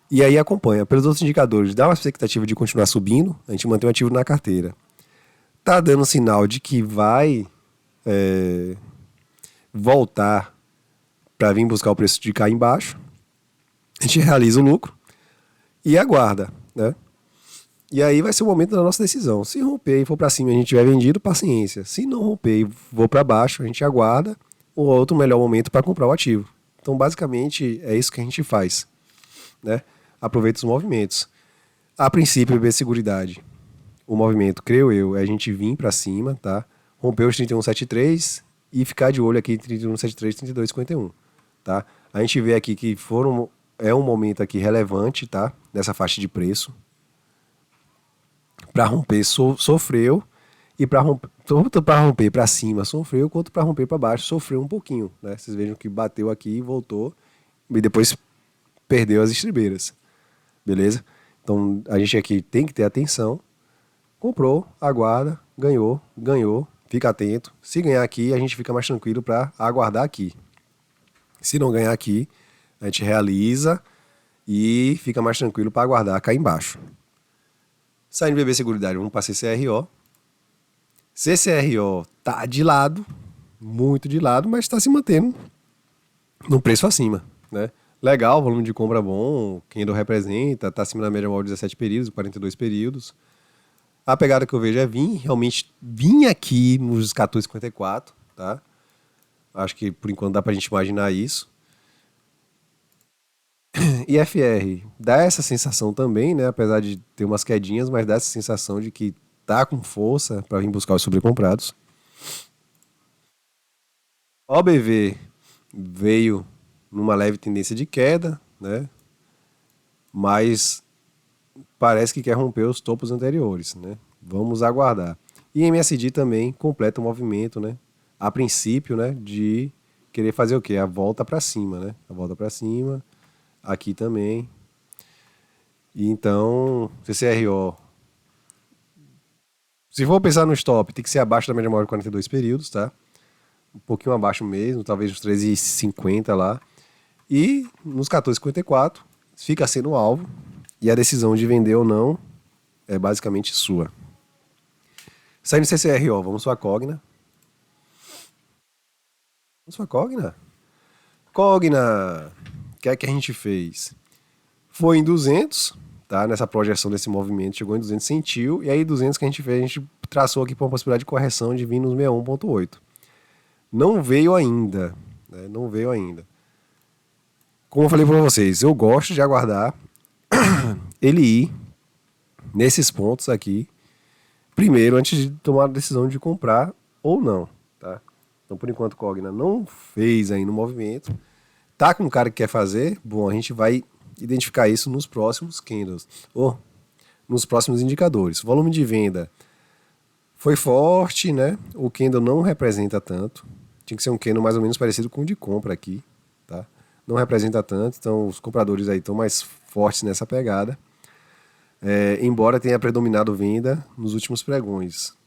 E aí acompanha. Pelos outros indicadores, dá uma expectativa de continuar subindo, a gente mantém o ativo na carteira. Tá dando sinal de que vai voltar para vir buscar o preço de cá embaixo. A gente realiza o lucro e aguarda, né? E aí vai ser o momento da nossa decisão. Se romper e for para cima e a gente tiver vendido, paciência. Se não romper e for para baixo, a gente aguarda o outro melhor momento para comprar o ativo. Então, basicamente, é isso que a gente faz, né? Aproveita os movimentos. A princípio, BB Seguridade. O movimento, creio eu, é a gente vir para cima, tá? Romper os 31,73 e ficar de olho aqui em 31,73 e 32,51, tá? A gente vê aqui que é um momento aqui relevante, tá? Nessa faixa de preço. Para romper, sofreu. E para romper, tanto para romper para cima sofreu, quanto para romper para baixo sofreu um pouquinho, né? Vocês vejam que bateu aqui e voltou. E depois perdeu as estribeiras. Beleza? Então a gente aqui tem que ter atenção. Comprou, aguarda, ganhou, fica atento. Se ganhar aqui, a gente fica mais tranquilo para aguardar aqui. Se não ganhar aqui, a gente realiza e fica mais tranquilo para aguardar cá embaixo. Saindo BB Seguridade, vamos para CCRO. CCRO tá de lado, muito de lado, mas está se mantendo no preço acima, né? Legal, volume de compra bom, Candle representa, está acima da média móvel de 17 períodos, 42 períodos. A pegada que eu vejo é realmente vir aqui nos 14,54, tá? Acho que por enquanto dá pra gente imaginar isso. E FR, dá essa sensação também, né? Apesar de ter umas quedinhas, mas dá essa sensação de que tá com força para vir buscar os sobrecomprados. OBV veio numa leve tendência de queda, né? Mas parece que quer romper os topos anteriores, né? Vamos aguardar. E MSD também completa o movimento, né? A princípio, né? De querer fazer o quê? A volta para cima, né? A volta para cima. Aqui também. E então, CCRO. Se for pensar no stop, tem que ser abaixo da média móvel de 42 períodos, tá? Um pouquinho abaixo mesmo, talvez uns 13,50 lá. E nos 14,54 fica sendo o alvo. E a decisão de vender ou não é basicamente sua. Saindo do CCRO, vamos para a Cogna. Vamos para a Cogna? Cogna, o que é que a gente fez? Foi em 200, tá? Nessa projeção desse movimento, chegou em 200, sentiu. E aí 200 que a gente fez, a gente traçou aqui para uma possibilidade de correção de vir nos 61,8. Não veio ainda, né? Não veio ainda. Como eu falei para vocês, eu gosto de aguardar ele ir nesses pontos aqui primeiro, antes de tomar a decisão de comprar ou não, tá? Então, por enquanto, Cogna não fez ainda o movimento. Tá com um cara que quer fazer? Bom, a gente vai identificar isso nos próximos candles, ou nos próximos indicadores. O volume de venda foi forte, né? O candle não representa tanto. Tinha que ser um candle mais ou menos parecido com o de compra aqui, tá? Não representa tanto, então os compradores aí estão mais fortes nessa pegada. Embora tenha predominado venda nos últimos pregões.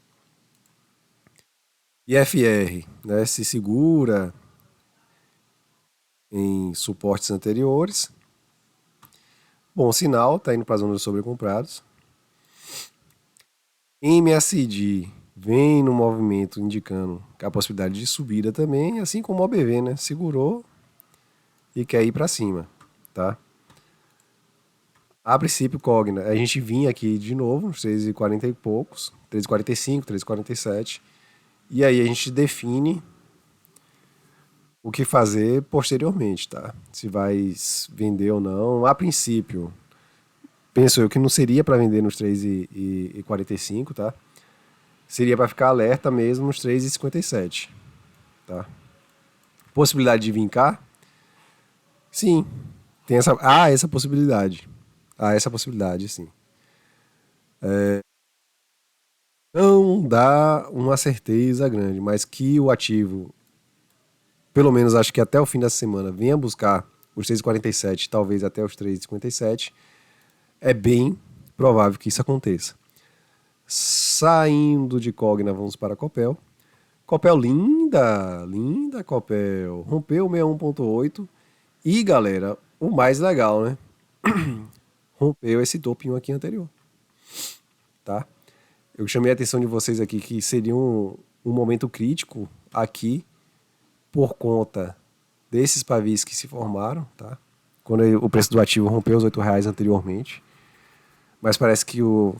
IFR, né, se segura em suportes anteriores. Bom sinal, está indo para a zona dos sobrecomprados. MACD vem no movimento indicando a possibilidade de subida também, assim como o OBV, né? Segurou e quer ir para cima, tá? A princípio, Cogna, a gente vinha aqui de novo, uns 3,40 e poucos, 3,45, 3,47, e aí a gente define o que fazer posteriormente, tá? Se vai vender ou não. A princípio, penso eu que não seria para vender nos 3,45, tá? Seria para ficar alerta mesmo nos 3,57, tá? Possibilidade de vincar? Sim, tem essa possibilidade. Há essa possibilidade, sim. Não dá uma certeza grande, mas que o ativo, pelo menos acho que até o fim da semana, venha buscar os 3,47, talvez até os 3,57, é bem provável que isso aconteça. Saindo de Cogna, vamos para Copel. Copel linda, linda Copel. Rompeu o 61.8 e, galera, o mais legal, né? Rompeu esse topinho aqui anterior, tá? Eu chamei a atenção de vocês aqui que seria um momento crítico aqui por conta desses pavis que se formaram, tá? Quando o preço do ativo rompeu os R$ 8 anteriormente. Mas parece que o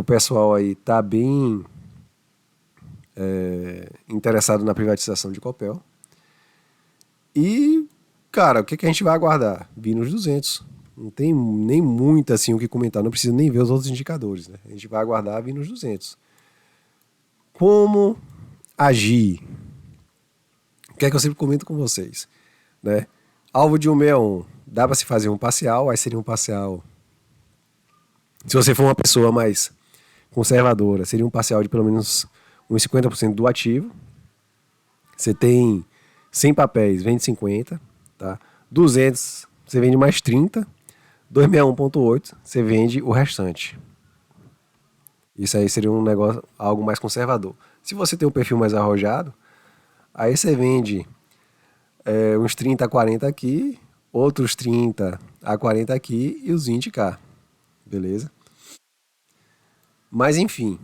pessoal aí tá bem interessado na privatização de Copel. E, cara, o que, que a gente vai aguardar? Vir nos 200. Não tem nem muito assim o que comentar, não precisa nem ver os outros indicadores, né? A gente vai aguardar vir nos 200. Como agir? O que é que eu sempre comento com vocês, né? Alvo de 161, dá para se fazer um parcial, aí seria um parcial. Se você for uma pessoa mais conservadora, seria um parcial de pelo menos uns 50% do ativo. Você tem 100 papéis, vende 50, tá? 200, você vende mais 30. 261.8, você vende o restante. Isso aí seria um negócio, algo mais conservador. Se você tem um perfil mais arrojado, aí você vende uns 30 a 40 aqui, outros 30 a 40 aqui e os 20 cá. Beleza? Mas enfim,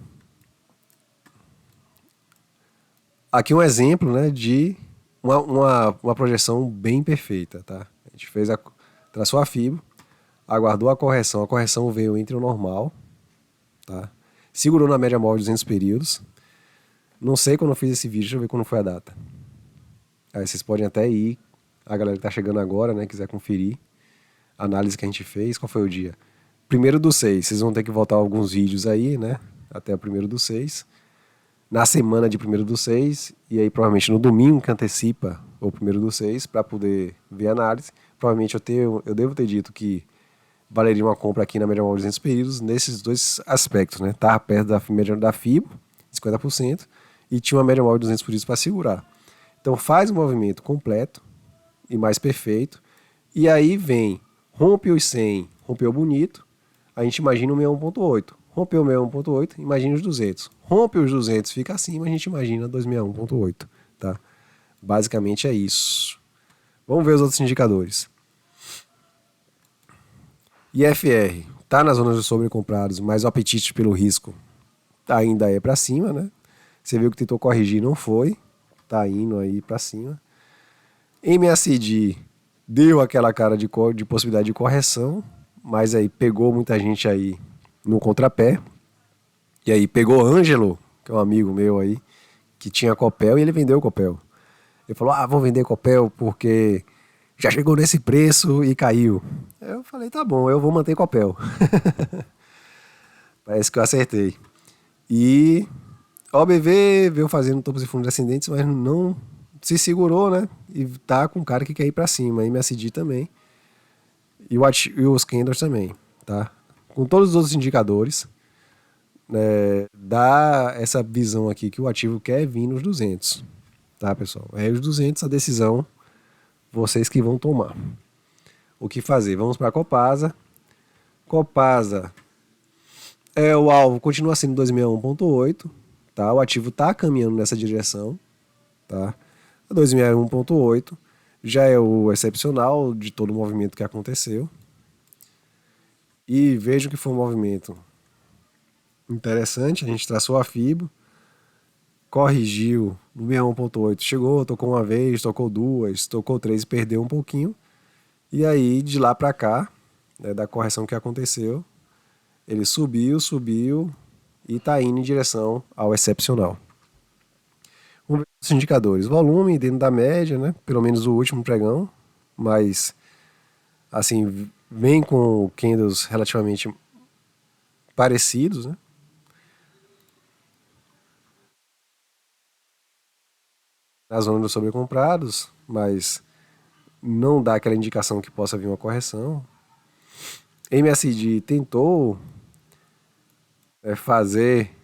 aqui um exemplo, né, de uma projeção bem perfeita, tá? A gente traçou a FIBO, aguardou a correção veio entre o normal, tá? Segurou na média móvel de 200 períodos. Não sei quando eu fiz esse vídeo, deixa eu ver quando foi a data. Aí vocês podem até ir, a galera que tá chegando agora, né, quiser conferir a análise que a gente fez, qual foi o dia? 1º do 6, vocês vão ter que voltar alguns vídeos aí, né, até o 1º do 6. Na semana de 1º do 6, e aí provavelmente no domingo que antecipa o 1º do 6, para poder ver a análise. Provavelmente eu devo ter dito que valeria uma compra aqui na média móvel de 200 períodos nesses dois aspectos, né? Estava perto da média da FIBO, 50%, e tinha uma média móvel de 200 períodos para segurar. Então faz o movimento completo e mais perfeito, e aí vem, rompe os 100, rompeu bonito, a gente imagina o 61.8. Rompeu o 61.8, imagina os 200. Rompe os 200, fica acima, a gente imagina 261.8, tá? Basicamente é isso. Vamos ver os outros indicadores. IFR está nas zonas de sobrecomprados, mas o apetite pelo risco ainda é para cima, né? Você viu que tentou corrigir, não foi. Tá indo aí para cima. MACD deu aquela cara de possibilidade de correção, mas aí pegou muita gente aí no contrapé. E aí pegou Ângelo, que é um amigo meu aí, que tinha Copel, e ele vendeu Copel. Ele falou, vou vender Copel porque já chegou nesse preço e caiu. Eu falei, tá bom, eu vou manter Copel. Parece que eu acertei. E OBV veio fazendo topos e fundos ascendentes, mas não se segurou, né? E tá com um cara que quer ir pra cima. MACD também. E os candles também, tá? Com todos os outros indicadores, dá essa visão aqui que o ativo quer vir nos 200. Tá, pessoal? É os 200 a decisão, vocês que vão tomar. O que fazer? Vamos para a Copasa. Copasa o alvo continua sendo 261.8, tá? O ativo está caminhando nessa direção, tá? 261.8 já é o excepcional de todo o movimento que aconteceu. E vejam que foi um movimento interessante, a gente traçou a FIBO, corrigiu no 61.8, chegou, tocou uma vez, tocou duas, tocou três e perdeu um pouquinho. E aí, de lá para cá, né, da correção que aconteceu, ele subiu e está indo em direção ao excepcional. Vamos ver os indicadores. Volume dentro da média, né? Pelo menos o último pregão, mas assim, vem com candles relativamente parecidos, né? Na zona dos sobrecomprados, mas não dá aquela indicação que possa vir uma correção. MACD tentou fazer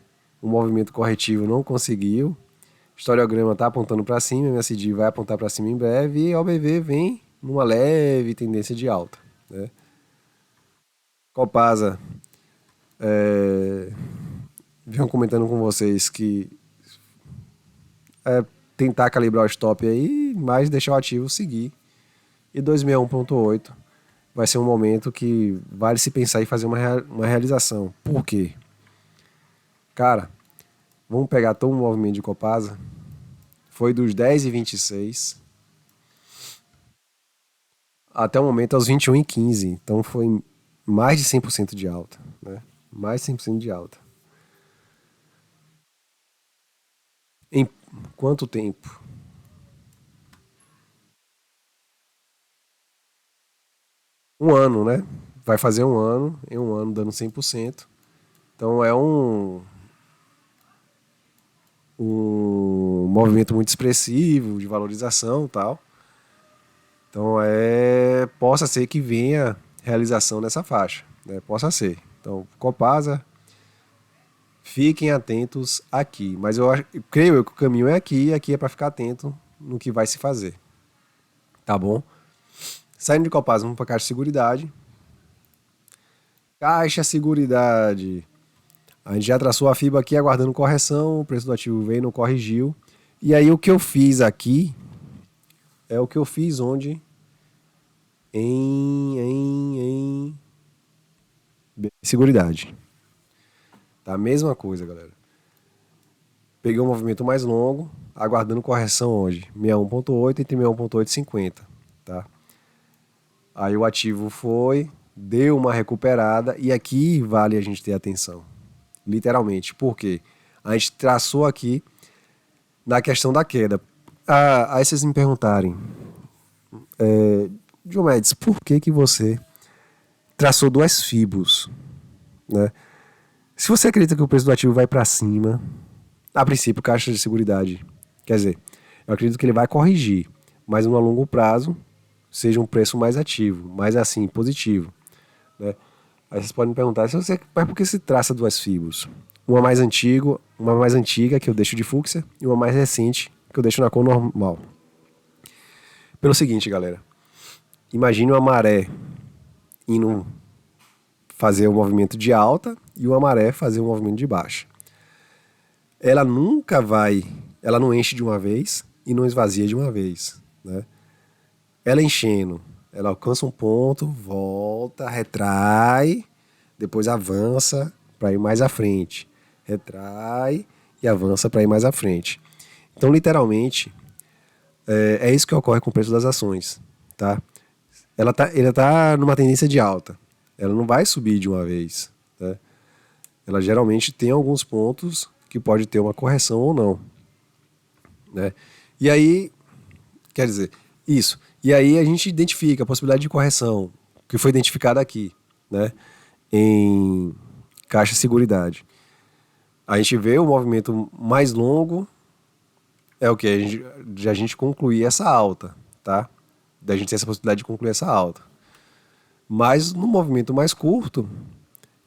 um movimento corretivo, não conseguiu. Historiograma está apontando para cima, MACD vai apontar para cima em breve e OBV vem numa leve tendência de alta, né? Copasa, venho comentando com vocês que tentar calibrar o stop aí, mas deixar o ativo seguir. E 261.8 vai ser um momento que vale se pensar em fazer uma realização. Por quê? Cara, vamos pegar todo o movimento de Copasa. Foi dos 10,26 até o momento aos 21,15. Então foi mais de 100% de alta, né? Mais de 100% de alta. Em quanto tempo? Um ano, né? Vai fazer um ano, em um ano dando 100%. Então é um movimento muito expressivo de valorização e tal. Então possa ser que venha realização nessa faixa, né? Possa ser. Então, Copasa, fiquem atentos aqui. Mas eu creio que o caminho é aqui, e aqui é para ficar atento no que vai se fazer. Tá bom? Saindo de Copasa, vamos para Caixa Seguridade. Caixa Seguridade. A gente já traçou a FIBA aqui aguardando correção, o preço do ativo veio, não corrigiu. E aí o que eu fiz aqui é o que eu fiz onde? Em Seguridade. Tá a mesma coisa, galera. Peguei um movimento mais longo, aguardando correção hoje. 61.8 entre 61.8 e 50, tá? Aí o ativo deu uma recuperada e aqui vale a gente ter atenção. Literalmente. Por quê? A gente traçou aqui na questão da queda. Aí vocês me perguntarem, Diomedes, por que você traçou duas fibos, né? Se você acredita que o preço do ativo vai para cima, a princípio, Caixa de Seguridade, quer dizer, eu acredito que ele vai corrigir, mas no longo prazo seja um preço mais ativo, mais assim, positivo, né? Aí vocês podem me perguntar, mas por que se traça duas fibos? Uma mais antiga, que eu deixo de fúcsia, e uma mais recente, que eu deixo na cor normal. Pelo seguinte, galera, imagine uma maré indo fazer um movimento de alta e uma maré fazer um movimento de baixa. Ela não enche de uma vez e não esvazia de uma vez, né? Ela enchendo, ela alcança um ponto, volta, retrai, depois avança para ir mais à frente, retrai e avança para ir mais à frente. Então, literalmente, é isso que ocorre com o preço das ações, tá? Ela tá numa tendência de alta, ela não vai subir de uma vez, né? Ela geralmente tem alguns pontos que pode ter uma correção ou não, né? E aí, quer dizer, isso. E aí a gente identifica a possibilidade de correção que foi identificada aqui, né? Em Caixa Seguridade. A gente vê o movimento mais longo, é o que? A gente concluir essa alta, tá? Da gente ter essa possibilidade de concluir essa alta. Mas no movimento mais curto,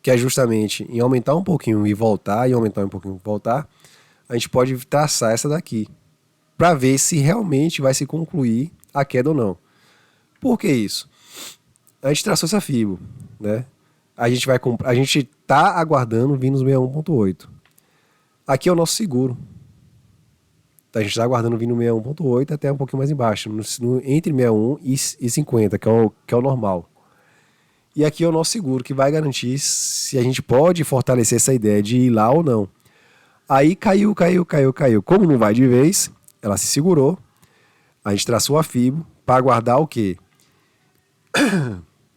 que é justamente em aumentar um pouquinho e voltar, e aumentar um pouquinho e voltar, a gente pode traçar essa daqui, para ver se realmente vai se concluir a queda ou não. Por que isso? A gente traçou essa FIBO, né? A gente tá aguardando vir nos 61.8. Aqui é o nosso seguro. A gente está aguardando vir no 61.8 até um pouquinho mais embaixo, entre 61 e 50, que é o normal. E aqui é o nosso seguro, que vai garantir se a gente pode fortalecer essa ideia de ir lá ou não. Aí caiu. Como não vai de vez, ela se segurou. A gente traçou a FIBO para aguardar o quê?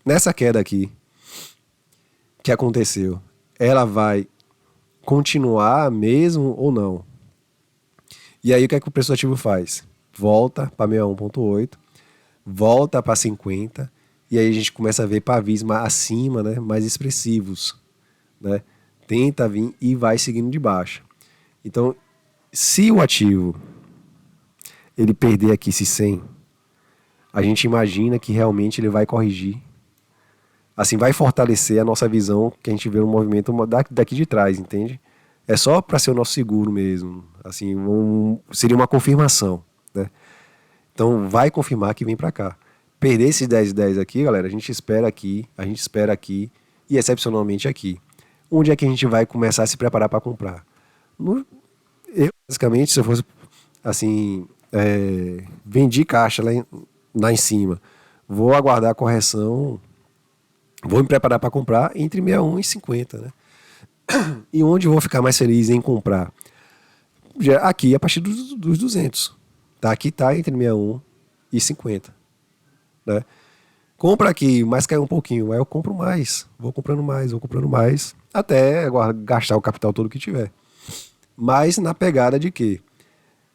Nessa queda aqui que aconteceu, ela vai continuar mesmo ou não? E aí o que é que o preço do ativo faz? Volta para 61.8, volta para 50, e aí a gente começa a ver pavis acima, né, mais expressivos, né? Tenta vir e vai seguindo de baixo. Então, se o ativo ele perder aqui esse 100, a gente imagina que realmente ele vai corrigir. Assim, vai fortalecer a nossa visão que a gente vê no movimento daqui de trás, entende? É só para ser o nosso seguro mesmo. Assim, seria uma confirmação, né? Então, vai confirmar que vem para cá. Perder esses 10 aqui, galera, a gente espera aqui e excepcionalmente aqui. Onde é que a gente vai começar a se preparar para comprar? Basicamente, se eu fosse assim, vendi caixa lá em cima, vou aguardar a correção, vou me preparar para comprar entre 61 e 50, né? E onde eu vou ficar mais feliz em comprar? Já aqui a partir dos 200. Tá? Aqui tá entre 61 e 50, né? Compra aqui, mas caiu um pouquinho, aí eu compro mais, vou comprando mais, até gastar o capital todo que tiver. Mas na pegada de que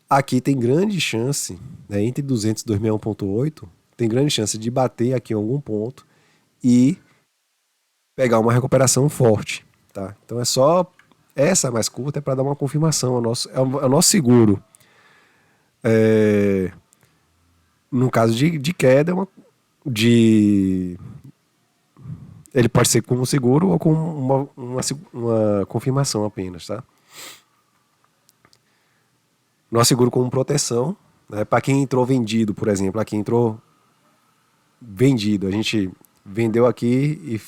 aqui tem grande chance, né, entre 200 e 261.8, tem grande chance de bater aqui em algum ponto e pegar uma recuperação forte, tá? Então é só essa mais curta é para dar uma confirmação, é o nosso seguro. É, no caso de queda, de ele pode ser com um seguro ou com uma confirmação apenas, tá? Nosso seguro como proteção, né, para quem entrou vendido, por exemplo, aqui entrou vendido, a gente vendeu aqui e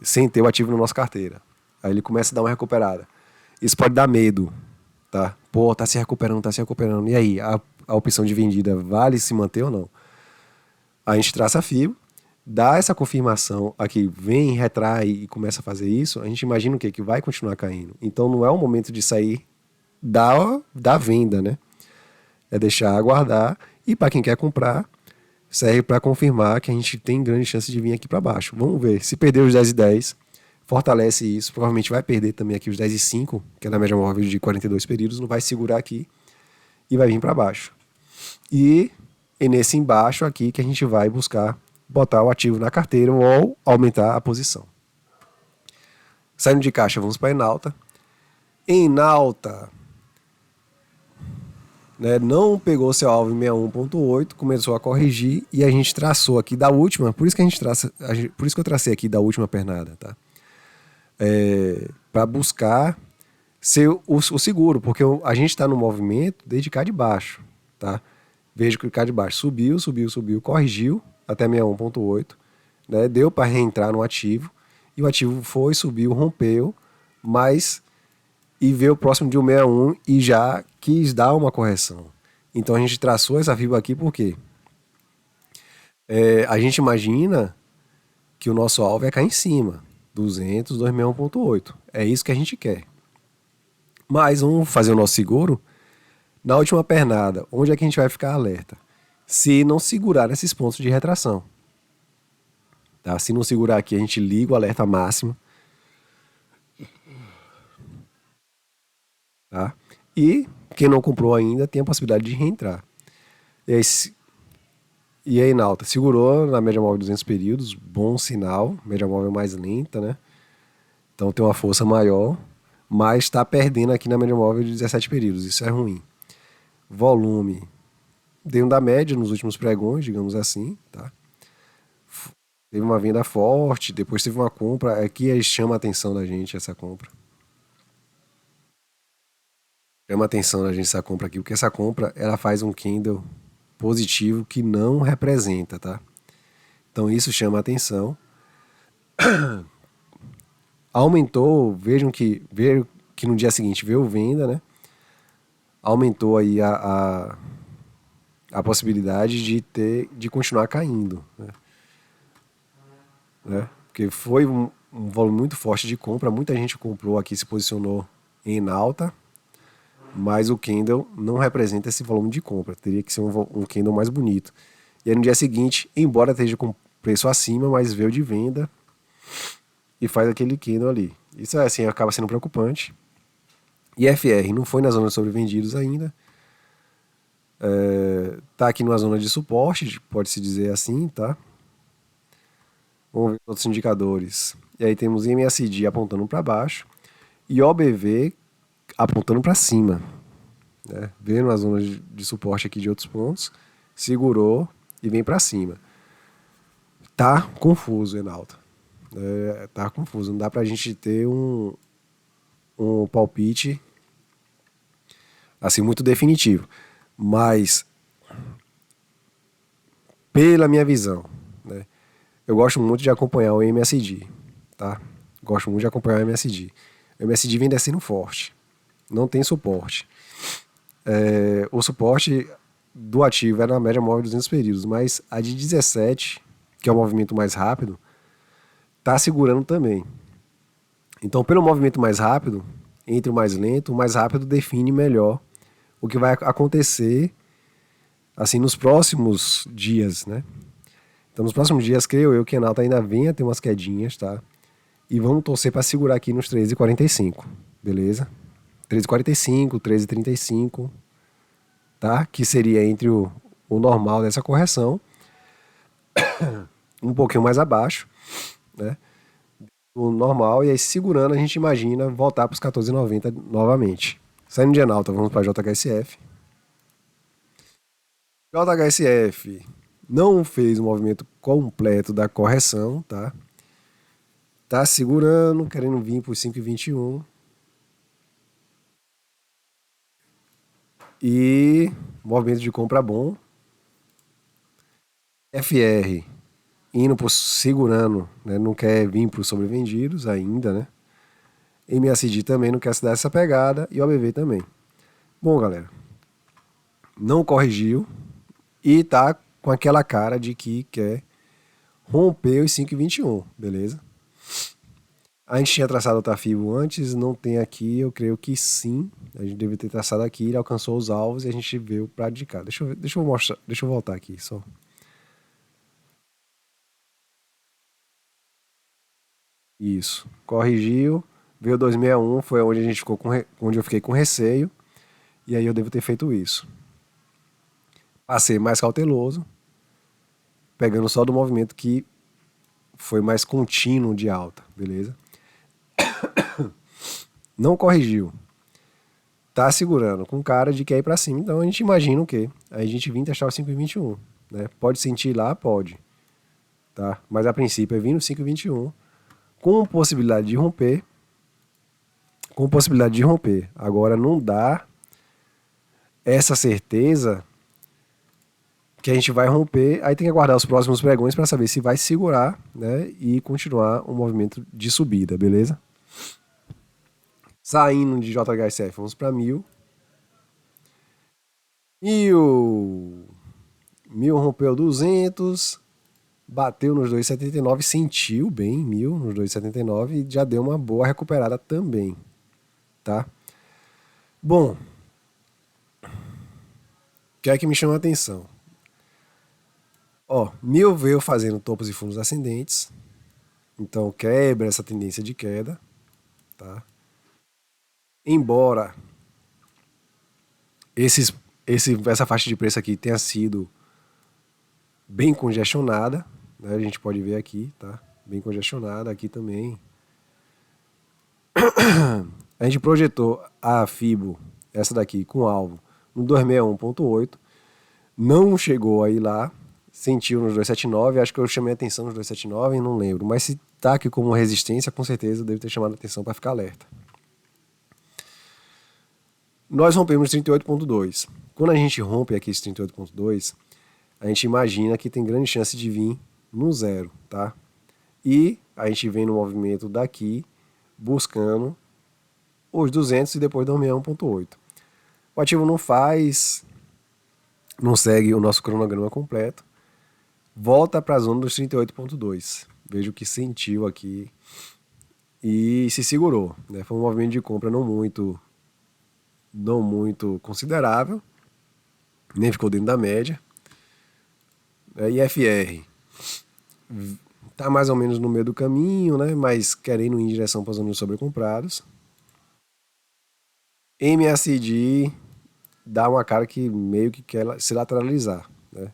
sem ter o ativo na nossa carteira. Aí ele começa a dar uma recuperada. Isso pode dar medo, tá? Pô, tá se recuperando, tá se recuperando. E aí, a opção de vendida vale se manter ou não? A gente traça fio, dá essa confirmação aqui, vem, retrai e começa a fazer isso, a gente imagina o quê? Que vai continuar caindo. Então não é o momento de sair da venda, né? É deixar aguardar e para quem quer comprar, serve para confirmar que a gente tem grande chance de vir aqui para baixo. Vamos ver, se perder os 10 e 10, fortalece isso, provavelmente vai perder também aqui os 10 e 5, que é na média móvel de 42 períodos, não vai segurar aqui e vai vir para baixo. E é nesse embaixo aqui que a gente vai buscar botar o ativo na carteira ou aumentar a posição. Saindo de caixa, vamos para a Enalta. Enalta, né, não pegou seu alvo em 61.8, começou a corrigir e a gente traçou aqui da última, por isso que eu tracei aqui da última pernada, tá? Para buscar ser o seguro, porque a gente está no movimento desde cá de baixo, tá? Vejo que cá de baixo subiu, corrigiu até 61.8, né? Deu para reentrar no ativo e o ativo foi, subiu, rompeu, mas e veio próximo de 161 e já quis dar uma correção. Então a gente traçou essa fibra aqui porque a gente imagina que o nosso alvo é cá em cima, 200, 261.8. É isso que a gente quer. Mas vamos fazer o nosso seguro na última pernada. Onde é que a gente vai ficar alerta? Se não segurar nesses pontos de retração. Tá? Se não segurar aqui, a gente liga o alerta máximo. Tá? E quem não comprou ainda tem a possibilidade de reentrar. E aí, Nauta, segurou na média móvel de 200 períodos, bom sinal, média móvel mais lenta, né? Então tem uma força maior, mas está perdendo aqui na média móvel de 17 períodos, isso é ruim. Volume, dentro da média nos últimos pregões, digamos assim, tá? Teve uma venda forte, depois teve uma compra, aqui chama a atenção da gente essa compra. Chama a atenção da gente essa compra aqui, porque essa compra ela faz um candle positivo que não representa, tá? Então isso chama a atenção. Aumentou, vejam que no dia seguinte veio venda, né? Aumentou aí a possibilidade de continuar caindo, né? Porque foi um volume muito forte de compra, muita gente comprou aqui, se posicionou em alta, mas o candle não representa esse volume de compra, teria que ser um candle mais bonito. E aí no dia seguinte, embora esteja com preço acima, mas veio de venda e faz aquele candle ali. Isso assim acaba sendo preocupante. E FR não foi na zona de sobrevendidos ainda. Tá aqui numa zona de suporte, pode-se dizer assim, tá? Vamos ver outros indicadores. E aí temos MACD apontando para baixo e OBV apontando para cima, né? Vendo a zona de suporte aqui de outros pontos, segurou e vem para cima. Tá confuso, Enalta. Tá confuso. Não dá pra gente ter um palpite assim muito definitivo. Mas pela minha visão, né, eu gosto muito de acompanhar o MSD, tá? Gosto muito de acompanhar o MSD. O MSD vem descendo forte, não tem suporte. O suporte do ativo era na média móvel de 200 períodos, mas a de 17, que é o movimento mais rápido, tá segurando também. Então, pelo movimento mais rápido, entre o mais lento, o mais rápido define melhor o que vai acontecer assim nos próximos dias, né? Então, nos próximos dias, creio eu que a Enalta ainda venha ter umas quedinhas, tá? E vamos torcer para segurar aqui nos 13,45, beleza? 13,45, 13,35, tá? Que seria entre o normal dessa correção, um pouquinho mais abaixo, né? O normal, e aí segurando a gente imagina voltar para os 14,90 novamente. Saindo de Enalta, vamos para JHSF. JHSF não fez o movimento completo da correção, tá? Tá segurando, querendo vir por 5,21. E movimento de compra bom. FR indo por segurando, né? Não quer vir para os sobrevendidos ainda, né? MACD também não quer se dar essa pegada e OBV também. Bom, galera, não corrigiu e tá com aquela cara de que quer romper os 5,21, beleza? A gente tinha traçado o Tafibo antes, não tem aqui, eu creio que sim. A gente deve ter traçado aqui, ele alcançou os alvos e a gente veio para de cá. Deixa eu mostrar, deixa eu voltar aqui só. Isso. Corrigiu, veio 261, foi onde a gente ficou onde eu fiquei com receio. E aí eu devo ter feito isso. Passei mais cauteloso, pegando só do movimento que foi mais contínuo de alta, beleza? Não corrigiu. Tá segurando com cara de que é ir pra cima. Então a gente imagina o quê? Aí a gente vem testar o 5,21, né? Pode sentir lá? Pode. Tá? Mas a princípio é vir no 5,21 com possibilidade de romper. Com possibilidade de romper. Agora não dá essa certeza que a gente vai romper. Aí tem que aguardar os próximos pregões para saber se vai segurar, né? E continuar o movimento de subida, beleza? Saindo de JHSF, vamos para 1000. 1000. 1000 rompeu 200, bateu nos 2,79, sentiu bem 1000 nos 2,79 e já deu uma boa recuperada também, tá? Bom, o que é que me chama a atenção? Ó, 1000 veio fazendo topos e fundos ascendentes, então quebra essa tendência de queda, tá? Embora essa faixa de preço aqui tenha sido bem congestionada, né? A gente pode ver aqui, tá? Bem congestionada aqui também. A gente projetou a FIBO, essa daqui, com alvo no 261,8. Não chegou aí lá, sentiu nos 279. Acho que eu chamei a atenção nos 279, não lembro. Mas se tá aqui como resistência, com certeza eu devo ter chamado a atenção para ficar alerta. Nós rompemos 38,2. Quando a gente rompe aqui esse 38,2, a gente imagina que tem grande chance de vir no zero, tá? E a gente vem no movimento daqui buscando os 200 e depois do 61,8. O ativo não segue o nosso cronograma completo. Volta para a zona dos 38,2. Veja o que sentiu aqui e se segurou, né? Foi um movimento de compra não muito considerável, nem ficou dentro da média. IFR tá mais ou menos no meio do caminho, né? Mas querendo ir em direção para os anos sobrecomprados. MACD dá uma cara que meio que quer se lateralizar, né?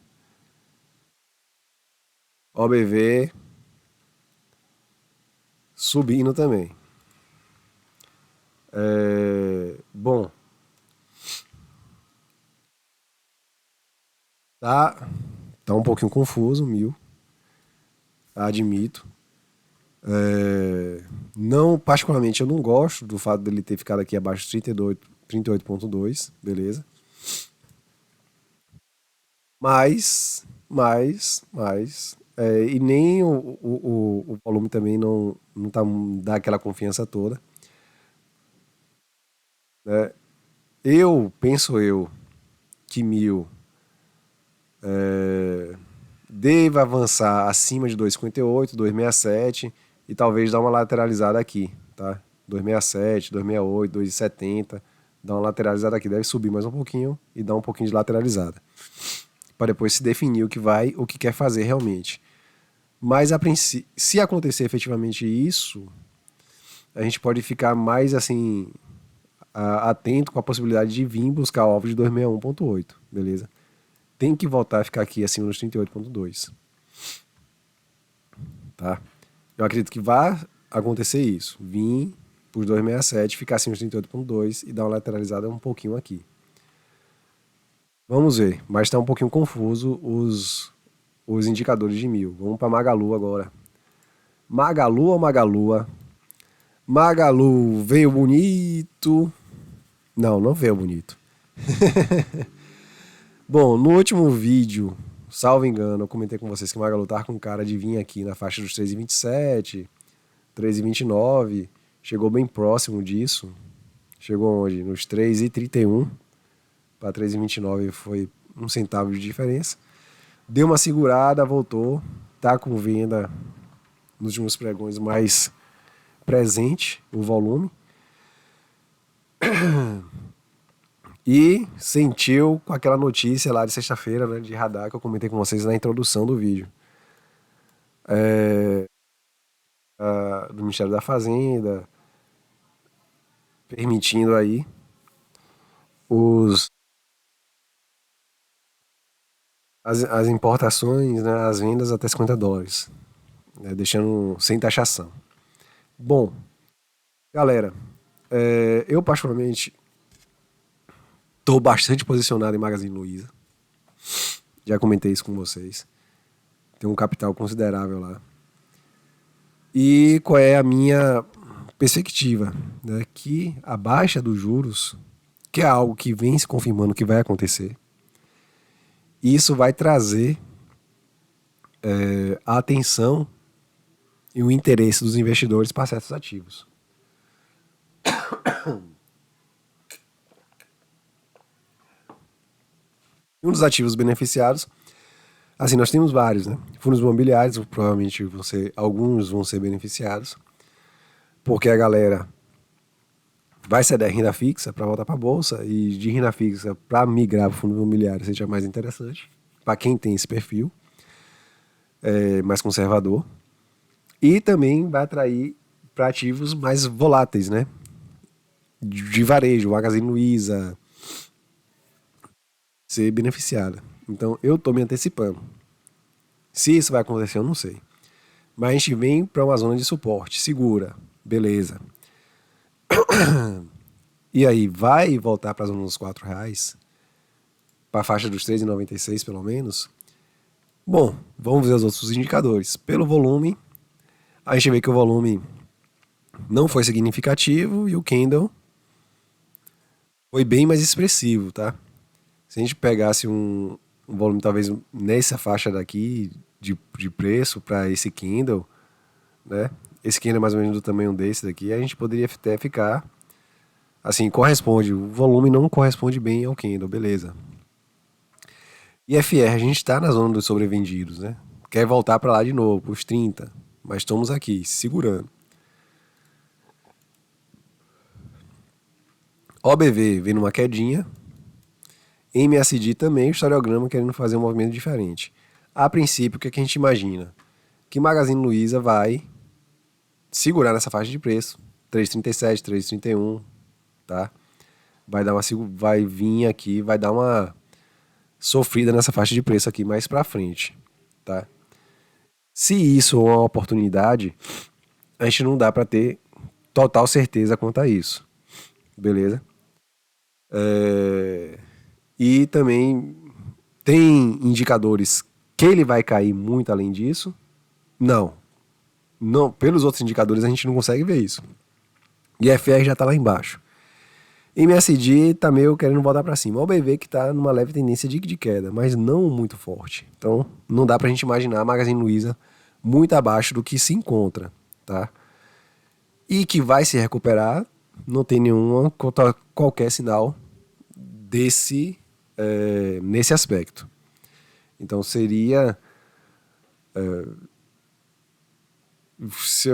OBV subindo também. Bom, tá um pouquinho confuso, 1000, admito. Não, particularmente, eu não gosto do fato dele ter ficado aqui abaixo de 38,2, beleza? Mas E nem o volume também não tá, dá aquela confiança toda, né? Penso eu, que 1000 deva avançar acima de 2,58, 2,67 e talvez dar uma lateralizada aqui, tá? 2,67, 2,68, 2,70, dar uma lateralizada aqui, deve subir mais um pouquinho e dar um pouquinho de lateralizada, para depois se definir o que quer fazer realmente. Mas se acontecer efetivamente isso, a gente pode ficar mais assim atento com a possibilidade de vir buscar o alvo de 261,8, beleza? Tem que voltar a ficar aqui acima dos 38,2, tá? Eu acredito que vai acontecer isso. Vir por 2,67, ficar acima dos 38,2 e dar uma lateralizada um pouquinho aqui. Vamos ver, mas está um pouquinho confuso os indicadores de 1000. Vamos para Magalu agora. Magalu ou Magalua? Magalu veio bonito. Não veio bonito. Bom, no último vídeo, salvo engano, eu comentei com vocês que o Magalu tava com cara de vir aqui na faixa dos 3,27, 3,29. Chegou bem próximo disso. Chegou onde? Nos 3,31. Para 3,29 foi 1 centavo de diferença. Deu uma segurada, voltou. Tá com venda nos últimos pregões mais presente o volume. E sentiu com aquela notícia lá de sexta-feira, né, de radar, que eu comentei com vocês na introdução do vídeo. Do Ministério da Fazenda, permitindo aí as importações, né, as vendas até $50, né, deixando sem taxação. Bom, galera, eu particularmente estou bastante posicionado em Magazine Luiza. Já comentei isso com vocês. Tem um capital considerável lá. E qual é a minha perspectiva? Né? Que a baixa dos juros, que é algo que vem se confirmando que vai acontecer, isso vai trazer a atenção e o interesse dos investidores para certos ativos. Um dos ativos beneficiados, assim, nós temos vários, né? Fundos imobiliários, provavelmente alguns vão ser beneficiados, porque a galera vai sair da renda fixa para voltar para a bolsa, e de renda fixa para migrar para o fundo imobiliário seja mais interessante, para quem tem esse perfil mais conservador. E também vai atrair para ativos mais voláteis, né? De varejo, Magazine Luiza, ser beneficiada. Então eu estou me antecipando. Se isso vai acontecer, eu não sei. Mas a gente vem para uma zona de suporte, segura, beleza. E aí, vai voltar para a zona dos R$4, para a faixa dos 3,96 pelo menos? Bom, vamos ver os outros indicadores. Pelo volume, a gente vê que o volume não foi significativo e o candle foi bem mais expressivo, tá? Se a gente pegasse um volume talvez nessa faixa daqui de preço para esse candle, né? Esse candle é mais ou menos do tamanho desse daqui, a gente poderia até ficar assim, corresponde, o volume não corresponde bem ao candle, beleza. E FR, a gente está na zona dos sobrevendidos, né? Quer voltar para lá de novo, para os 30, mas estamos aqui, segurando. OBV vem numa quedinha. MSD também, o historiograma querendo fazer um movimento diferente. A princípio, o que a gente imagina? Que Magazine Luiza vai segurar nessa faixa de preço, 3,37, 3,31, tá? Vai vir aqui, vai dar uma sofrida nessa faixa de preço aqui mais pra frente, tá? Se isso é uma oportunidade, a gente não dá pra ter total certeza quanto a isso, beleza? E também tem indicadores que ele vai cair muito além disso? Não, pelos outros indicadores a gente não consegue ver isso. E a FR já está lá embaixo. MSD tá meio querendo voltar para cima. O OBV que tá numa leve tendência de queda, mas não muito forte. Então, não dá pra gente imaginar a Magazine Luiza muito abaixo do que se encontra, tá? E que vai se recuperar, não tem nenhuma qualquer sinal nesse aspecto. Então seria,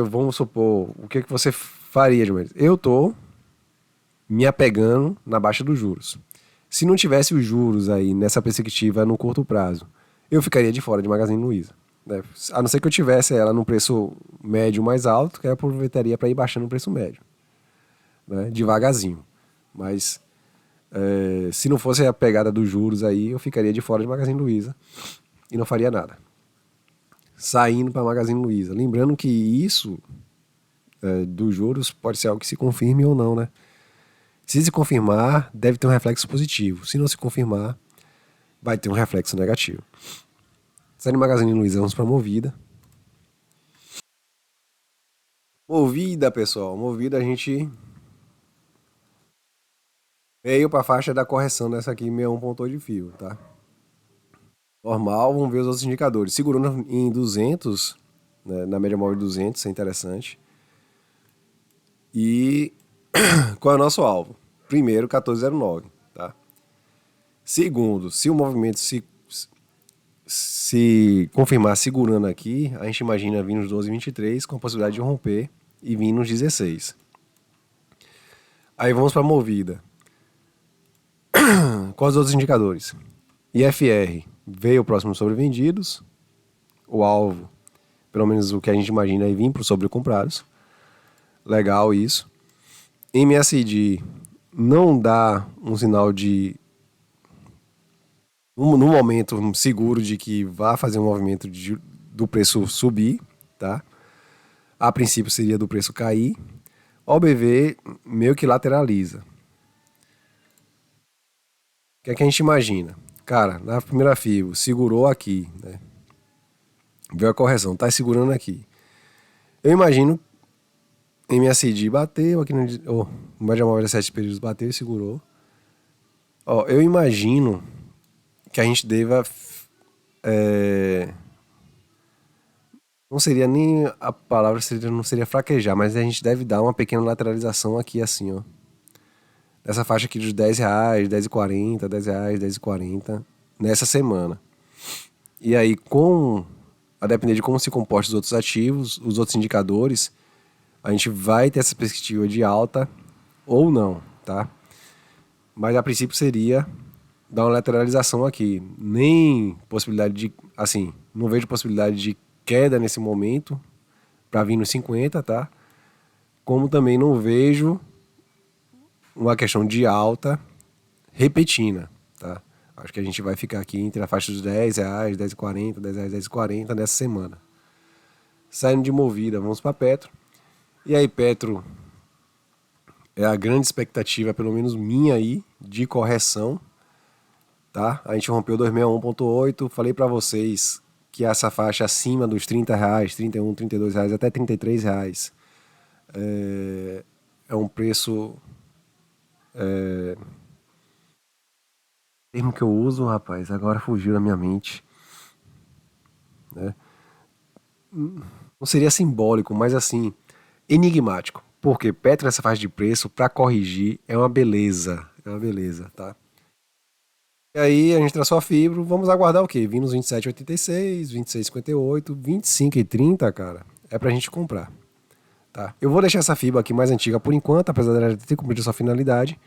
vamos supor, o que você faria, Gilberto? Eu tô me apegando na baixa dos juros. Se não tivesse os juros aí nessa perspectiva no curto prazo, eu ficaria de fora de Magazine Luiza, né? A não ser que eu tivesse ela no preço médio mais alto, que eu aproveitaria para ir baixando o preço médio, né? Devagarzinho. Mas se não fosse a pegada dos juros aí, eu ficaria de fora de Magazine Luiza e não faria nada. Saindo para Magazine Luiza. Lembrando que isso dos juros pode ser algo que se confirme ou não, né? Se se confirmar, deve ter um reflexo positivo. Se não se confirmar, vai ter um reflexo negativo. Saindo Magazine Luiza, vamos para Movida. Movida, pessoal. Movida, a gente veio para a faixa da correção dessa aqui, 61 de fio, tá? Normal, vamos ver os outros indicadores. Segurando em 200, né, na média móvel de 200, isso é interessante. E qual é o nosso alvo? Primeiro, 14,09, tá? Segundo, se o movimento se confirmar segurando aqui, a gente imagina vir nos 12,23 com a possibilidade de romper e vir nos 16. Aí vamos para a movida. Quais os outros indicadores? IFR veio próximo sobrevendidos. O alvo, pelo menos o que a gente imagina, é vir para os sobrecomprados. Legal isso. MSD não dá um sinal de no momento seguro de que vá fazer um movimento do preço subir, tá? A princípio seria do preço cair. OBV meio que lateraliza. O que é que a gente imagina? Cara, na primeira FIBO, segurou aqui, né? Veio a correção, tá segurando aqui. Eu imagino MSD bateu aqui no média móvel de 7 períodos, bateu e segurou. Eu imagino que a gente deva não seria nem a palavra, não seria fraquejar, mas a gente deve dar uma pequena lateralização aqui assim, ó. Nessa faixa aqui dos R$10, R$10,40, R$10, R$10,40 nessa semana. E aí, a depender de como se comportam os outros ativos, os outros indicadores, a gente vai ter essa perspectiva de alta ou não, tá? Mas a princípio seria dar uma lateralização aqui. Nem possibilidade de, assim, não vejo possibilidade de queda nesse momento para vir nos 50, tá? Como também não vejo uma questão de alta repetida, tá? Acho que a gente vai ficar aqui entre a faixa dos R$10, R$10,40, R$10, R$10,40 nessa semana. Saindo de Movida, vamos para Petro. E aí, Petro é a grande expectativa, pelo menos minha aí, de correção, tá? A gente rompeu 261,8, falei para vocês que essa faixa acima dos R$30, 31, R$32, até R$33 é um preço... termo que eu uso, rapaz, agora fugiu da minha mente, né? Não seria simbólico, mas assim, enigmático. Porque Petro nessa faixa de preço, para corrigir, é uma beleza, tá? E aí a gente traçou a fibra, vamos aguardar o quê? Vir nos 27,86, 26,58, 25,30, cara, é pra gente comprar, tá? Eu vou deixar essa fibra aqui mais antiga por enquanto, apesar dela ter cumprido sua finalidade.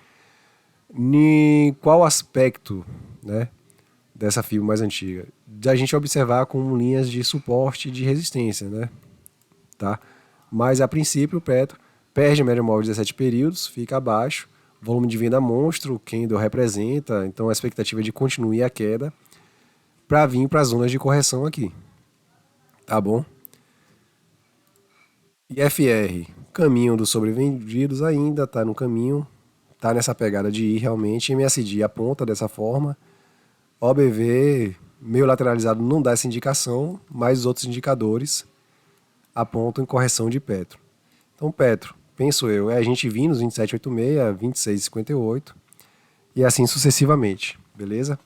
Qual aspecto, né, dessa fibra mais antiga? Da gente observar com linhas de suporte e de resistência, né? Tá? Mas a princípio o Petro perde a média móvel de 17 períodos, fica abaixo, volume de venda monstro, Candle representa, então a expectativa é de continuar a queda para vir para as zonas de correção aqui, tá bom? IFR, caminho dos sobrevendidos ainda, tá no caminho, tá nessa pegada de ir realmente. MSD aponta dessa forma. OBV meio lateralizado não dá essa indicação, mas os outros indicadores apontam em correção de Petro. Então Petro penso eu, é a gente vir nos 27,86, 26,58 e assim sucessivamente, beleza?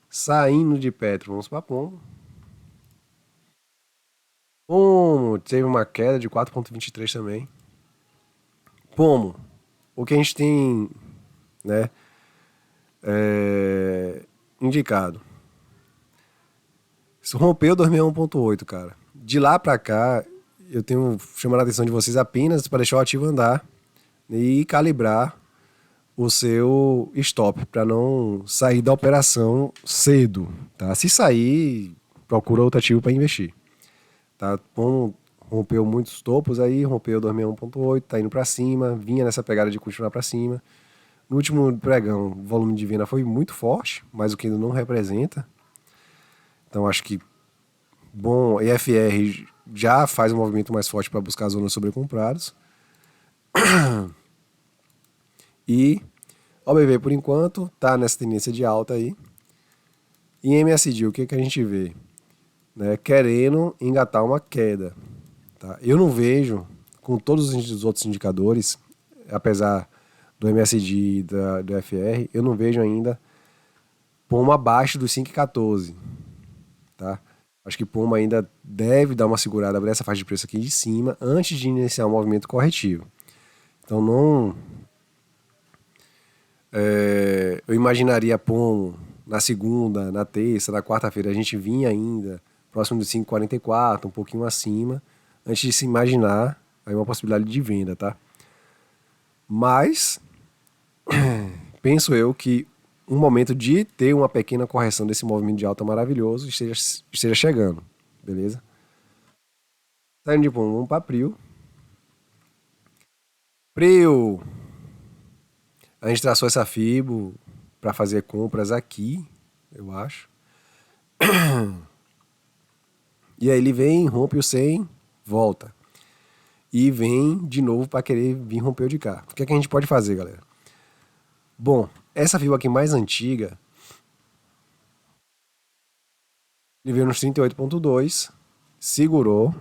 Saindo de Petro, vamos para Pomo. Pomo teve uma queda de 4,23 também. Pomo, o que a gente tem, né, indicado. Isso rompeu 261,8, cara. De lá pra cá, eu tenho chamado a atenção de vocês apenas para deixar o ativo andar e calibrar o seu stop para não sair da operação cedo, tá? Se sair, procura outro ativo para investir, tá? Como rompeu muitos topos aí, rompeu 261,8, tá indo para cima, vinha nessa pegada de continuar para cima. No último pregão, o volume de venda foi muito forte, mas o que ainda não representa. Então acho que bom, EFR já faz um movimento mais forte para buscar zonas sobrecompradas. E OBV, por enquanto, tá nessa tendência de alta aí. E MSD, o que, que a gente vê? Né, querendo engatar uma queda. Tá? Eu não vejo, com todos os outros indicadores, apesar do MSD e do FR, eu não vejo ainda Poma abaixo dos 5,14. Tá? Acho que Poma ainda deve dar uma segurada, abrir essa faixa de preço aqui de cima, antes de iniciar um movimento corretivo. Então não... eu imaginaria Pomo na segunda, na terça, na quarta-feira, a gente vinha ainda próximo dos 5,44, um pouquinho acima, antes de se imaginar aí uma possibilidade de venda, tá? Mas penso eu que um momento de ter uma pequena correção desse movimento de alta maravilhoso esteja chegando, beleza? Saindo de Pomo, vamos para Prio. Prio, a gente traçou essa FIBO para fazer compras aqui, eu acho. E aí ele vem, rompe o 100, volta. E vem de novo para querer vir romper o de cá. O que é que a gente pode fazer, galera? Bom, essa FIBO aqui mais antiga, ele veio nos 38,2, segurou,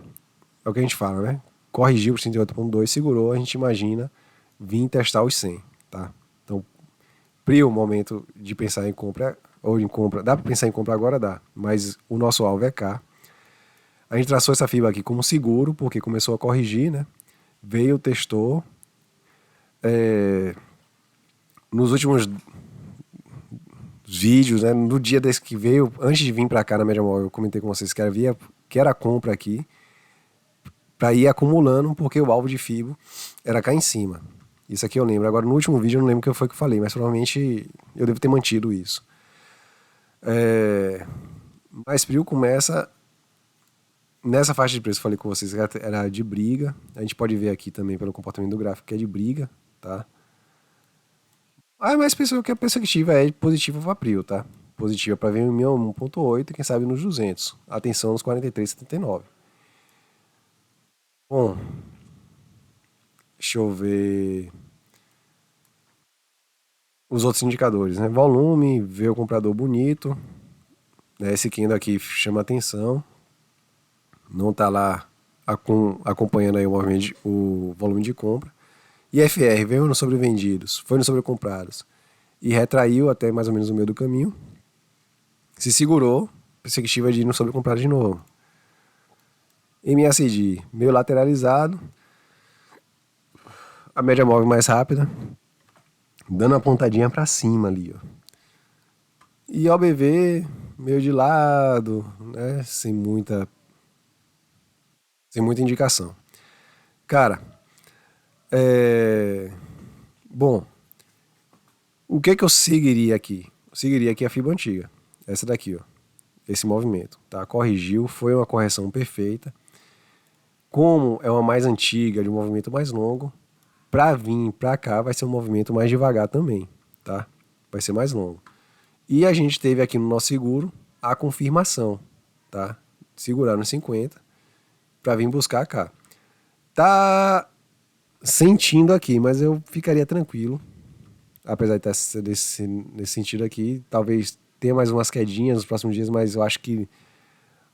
é o que a gente fala, né? Corrigiu para 38,2, segurou, a gente imagina vir testar os 100, tá? Então, Prio, momento de pensar em compra, ou em compra, dá para pensar em compra agora? Dá, mas o nosso alvo é cá. A gente traçou essa FIBA aqui como seguro, porque começou a corrigir, né? Veio, testou. Nos últimos vídeos, né? No dia desse que veio, antes de vir para cá na média móvel, eu comentei com vocês que era compra aqui, para ir acumulando, porque o alvo de FIBO era cá em cima. Isso aqui eu lembro. Agora, no último vídeo, eu não lembro o que foi que eu falei, mas provavelmente eu devo ter mantido isso. Mas Prio começa nessa faixa de preço, falei com vocês, era de briga. A gente pode ver aqui também pelo comportamento do gráfico que é de briga, tá? Mas pensou que a perspectiva é positiva para Prio, tá? Positiva para ver em 1,8 e quem sabe nos 200. Atenção nos 43,79. Bom, deixa eu ver os outros indicadores, né? Volume, ver o comprador bonito. Esse candle aqui chama atenção. Não está lá acompanhando aí o volume de compra. E FR veio nos sobrevendidos, foi nos sobrecomprados e retraiu até mais ou menos o meio do caminho. Se segurou, perspectiva de ir no sobrecomprado de novo. MACD meio lateralizado, a média móvel mais rápida, dando uma pontadinha para cima ali, ó. E OBV meio de lado, né, sem muita indicação. Cara, bom, o que eu seguiria aqui? Eu seguiria aqui a FIBA antiga, essa daqui, ó, esse movimento, tá? Corrigiu, foi uma correção perfeita. Como é uma mais antiga, de um movimento mais longo, para vir para cá vai ser um movimento mais devagar também, tá? Vai ser mais longo. E a gente teve aqui no nosso seguro a confirmação, tá? Segurar nos 50 para vir buscar cá. Tá sentindo aqui, mas eu ficaria tranquilo, apesar de estar nesse sentido aqui. Talvez tenha mais umas quedinhas nos próximos dias, mas eu acho que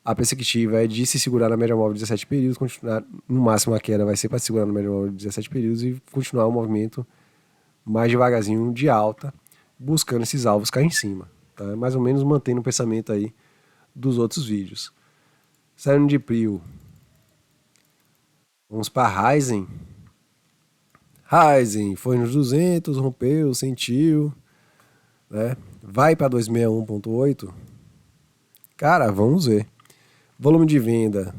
A perspectiva é de se segurar na média móvel de 17 períodos, continuar, no máximo a queda vai ser para segurar na média móvel de 17 períodos e continuar o movimento mais devagarzinho de alta, buscando esses alvos cá em cima. Tá? Mais ou menos mantendo o pensamento aí dos outros vídeos. Saindo de Prio, vamos para Ryzen. Ryzen foi nos 200, rompeu, sentiu, né? Vai para 261.8. Cara, vamos ver. Volume de venda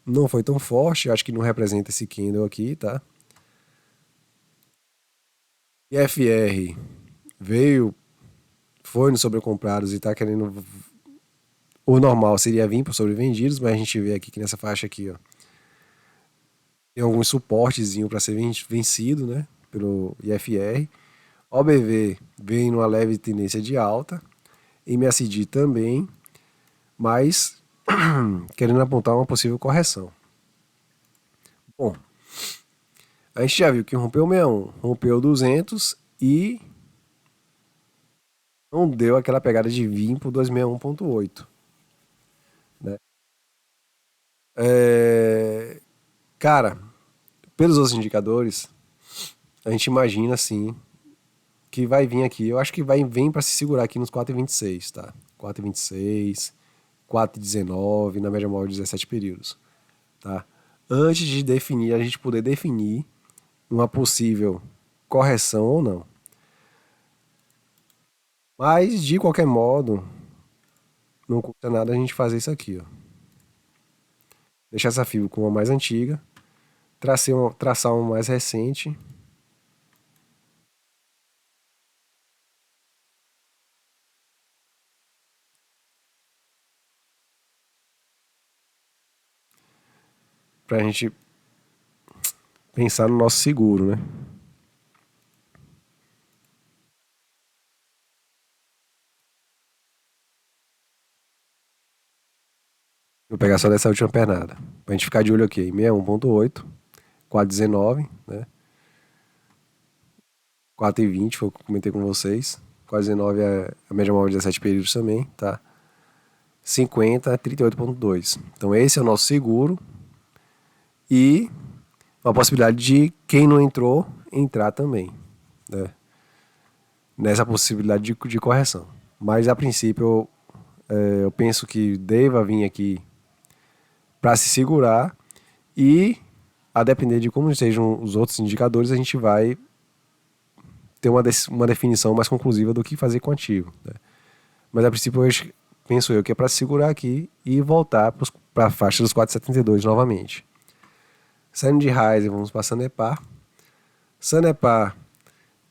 não foi tão forte, acho que não representa esse candle aqui, tá? IFR veio, foi nos sobrecomprados e tá querendo. O normal seria vir para sobrevendidos, mas a gente vê aqui que nessa faixa aqui, ó, tem alguns suportezinho para ser vencido, né? Pelo IFR. OBV vem numa leve tendência de alta, MACD também, mas querendo apontar uma possível correção. Bom, a gente já viu que rompeu o 61, rompeu o 200 e não deu aquela pegada de vir para o 261.8. Né? Cara, pelos outros indicadores, a gente imagina assim que vai vir aqui. Eu acho que vem para se segurar aqui nos 4,26, tá? 4,26, 4,19 na média móvel de 17 períodos, tá? Antes de definir, a gente poder definir uma possível correção ou não. Mas, de qualquer modo, não custa nada a gente fazer isso aqui, ó. Deixar essa fibra com uma mais antiga, traçar uma mais recente. Pra gente pensar no nosso seguro, né? Vou pegar só dessa última pernada. Pra gente ficar de olho aqui em 61.8, 4,19, né? 4,20 foi o que eu comentei com vocês. 4,19 é a média móvel de 17 períodos também, tá? 50, 38,2. Então esse é o nosso seguro. E uma possibilidade de quem não entrou, entrar também, né? Nessa possibilidade de correção. Mas a princípio eu penso que deva vir aqui para se segurar e, a depender de como estejam os outros indicadores, a gente vai ter uma definição mais conclusiva do que fazer com o ativo, né? Mas a princípio penso eu que é para se segurar aqui e voltar para a faixa dos 4,72 novamente. Saindo de Ryzen, vamos para Sanepar. Sanepar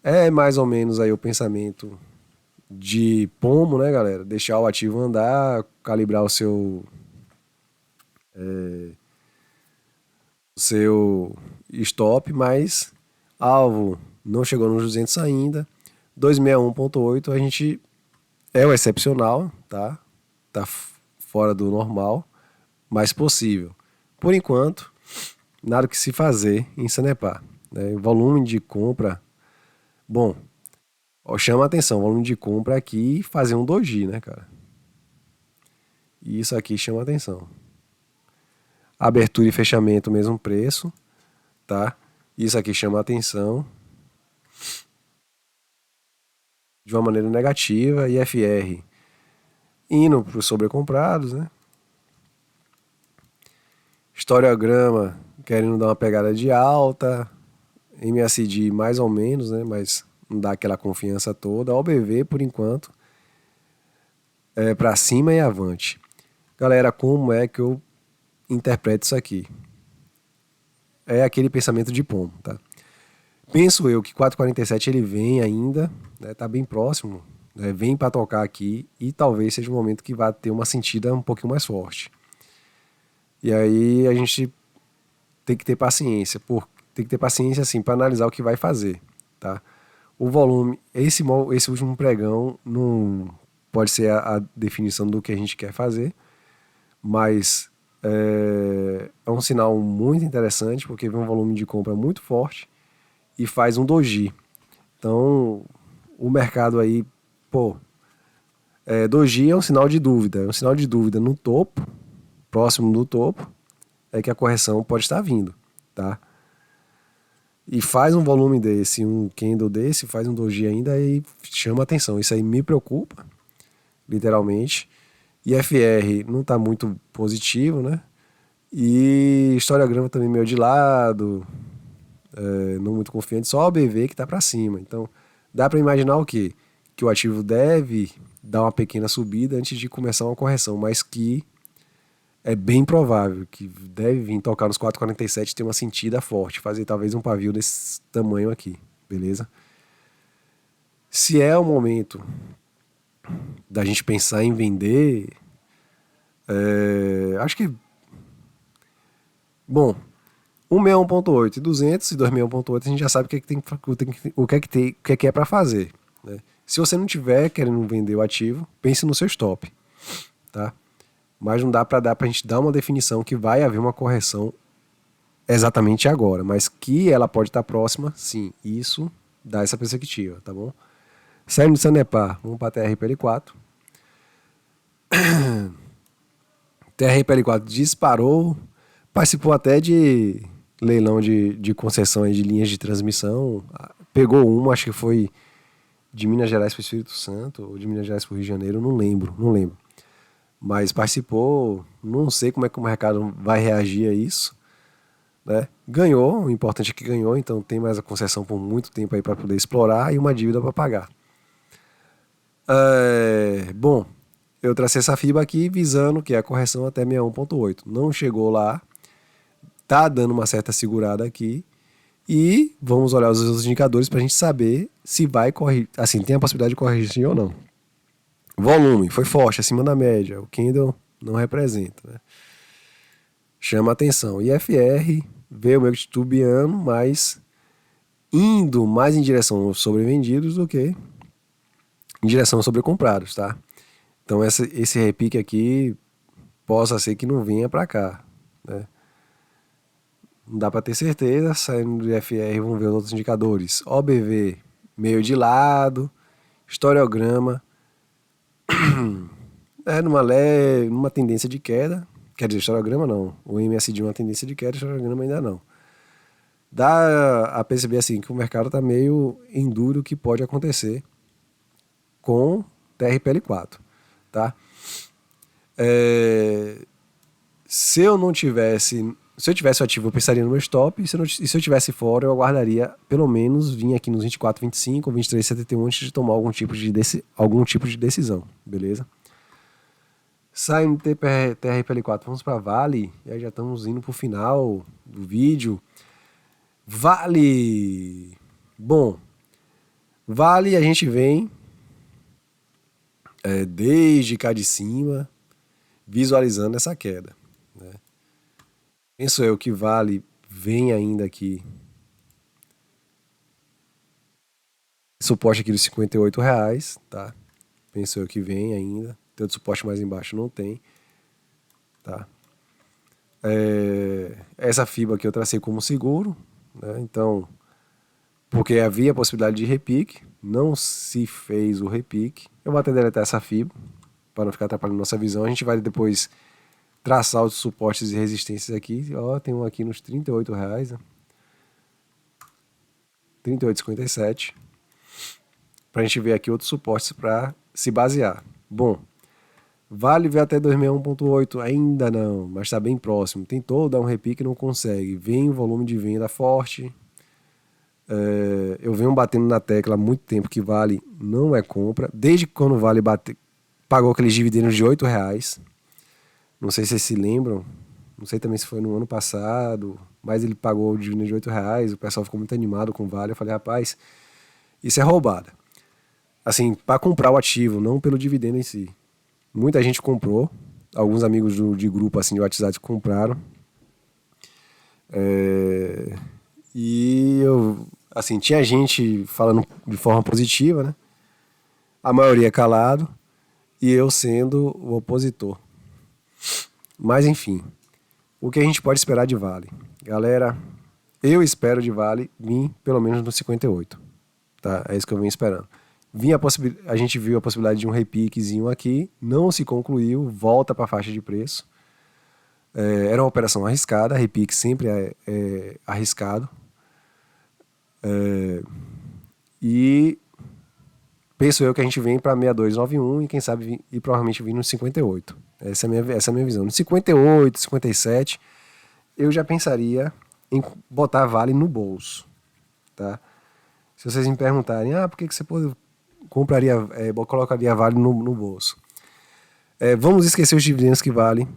é mais ou menos aí o pensamento de pomo, né, galera? Deixar o ativo andar, calibrar o seu stop, mas alvo não chegou nos 200 ainda. 261.8 a gente é o excepcional, tá? Tá fora do normal, mas possível. Por enquanto, nada que se fazer em Sanepar, né? O volume de compra, bom, chama a atenção, o volume de compra aqui fazer um doji, né, cara? E isso aqui chama a atenção. Abertura e fechamento, mesmo preço, tá? Isso aqui chama a atenção de uma maneira negativa. IFR indo para os sobrecomprados, né? Historiograma querendo dar uma pegada de alta. MACD mais ou menos, né? Mas não dá aquela confiança toda. OBV, por enquanto, é para cima e avante. Galera, como é que eu interpreto isso aqui? É aquele pensamento de pomo, tá? Penso eu que 4,47 ele vem ainda, né? Tá bem próximo, né? Vem para tocar aqui e talvez seja um momento que vai ter uma sentida um pouquinho mais forte. E aí a gente tem que ter paciência, tem que ter paciência assim para analisar o que vai fazer, tá? O volume, esse último pregão não pode ser a definição do que a gente quer fazer, mas é um sinal muito interessante porque vem um volume de compra muito forte e faz um doji. Então o mercado aí, doji é um sinal de dúvida no topo, próximo do topo, é que a correção pode estar vindo, tá? E faz um volume desse, um candle desse, faz um doji ainda e chama atenção. Isso aí me preocupa, literalmente. IFR não está muito positivo, né? E historiograma também meio de lado, não muito confiante, só o BV que está para cima. Então, dá para imaginar o quê? Que o ativo deve dar uma pequena subida antes de começar uma correção, mas que é bem provável que deve vir tocar nos 4,47 e ter uma sentida forte, fazer talvez um pavio desse tamanho aqui, beleza? Se é o momento da gente pensar em vender, acho que, bom, 161.8 e 200 e 261.8 a gente já sabe o que é que tem, o que é que tem, o que é para fazer, né? Se você não tiver querendo vender o ativo, pense no seu stop, tá? Mas não dá para a gente dar uma definição que vai haver uma correção exatamente agora, mas que ela pode estar próxima, sim. Isso dá essa perspectiva, tá bom? Saindo do Sanepar, vamos para a TRPL4. TRPL4 disparou, participou até de leilão de concessões de linhas de transmissão, pegou uma, acho que foi de Minas Gerais para o Espírito Santo, ou de Minas Gerais para o Rio de Janeiro, não lembro. Mas participou, não sei como é que o mercado vai reagir a isso, né? Ganhou, o importante é que ganhou, então tem mais a concessão por muito tempo aí para poder explorar e uma dívida para pagar. Bom, eu tracei essa FIBA aqui visando que é a correção até 61.8. Não chegou lá, tá dando uma certa segurada aqui e vamos olhar os outros indicadores para a gente saber se vai corrigir, assim, tem a possibilidade de corrigir ou não. Volume, foi forte, acima da média. O candle não representa, né? Chama atenção. IFR veio meio que titubeando, mas indo mais em direção aos sobrevendidos do que em direção aos sobrecomprados, tá? Então esse repique aqui possa ser que não venha para cá, né? Não dá para ter certeza. Saindo do IFR, vamos ver os outros indicadores. OBV meio de lado, historiograma numa tendência de queda. Quer dizer, historiograma não. O MSD uma tendência de queda, historiograma ainda não. Dá a perceber assim que o mercado está meio em dúvida o que pode acontecer com TRPL4, tá? Se eu tivesse o ativo, eu pensaria no meu stop, e se eu tivesse fora, eu aguardaria pelo menos vir aqui nos 24,25 ou 23,71 antes de tomar algum tipo de decisão, beleza? Saindo do TRPL4, vamos para Vale, e aí já estamos indo para o final do vídeo. Vale! Bom, Vale a gente vem desde cá de cima, visualizando essa queda, né? Penso eu que Vale vem ainda aqui, suporte aqui dos R$58, tá? Penso eu que vem ainda. Tem outro suporte mais embaixo, não tem, tá? Essa FIBA aqui eu tracei como seguro, né? Então, porque havia a possibilidade de repique, não se fez o repique. Eu vou até deletar essa FIBA para não ficar atrapalhando nossa visão. A gente vai depois traçar os suportes e resistências aqui. Ó, tem um aqui nos R$38, né? 38,57. Para a gente ver aqui outros suportes para se basear. Bom, Vale ver até 261.8, ainda não, mas está bem próximo. Tentou dar um repique e não consegue. Vem um volume de venda forte. Eu venho batendo na tecla há muito tempo que Vale não é compra. Desde quando o Vale pagou aqueles dividendos de R$8. Não sei se vocês se lembram. Não sei também se foi no ano passado. Mas ele pagou o dividendo de R$8. O pessoal ficou muito animado com o Vale. Eu falei, rapaz, isso é roubada. Assim, para comprar o ativo, não pelo dividendo em si. Muita gente comprou. Alguns amigos de grupo assim, de WhatsApp compraram. E eu, assim, tinha gente falando de forma positiva, né? A maioria calado. E eu sendo o opositor. Mas enfim, o que a gente pode esperar de Vale? Galera, eu espero de Vale vir pelo menos no 58. Tá? É isso que eu venho esperando. A gente viu a possibilidade de um repiquezinho aqui, não se concluiu, volta para a faixa de preço. Era uma operação arriscada, a repique sempre é arriscado. E penso eu que a gente vem para 6291 e quem sabe e provavelmente vir no 58. Essa é a minha visão. No 58, 57, eu já pensaria em botar Vale no bolso, tá? Se vocês me perguntarem, por que você colocaria Vale no bolso? Vamos esquecer os dividendos que Vale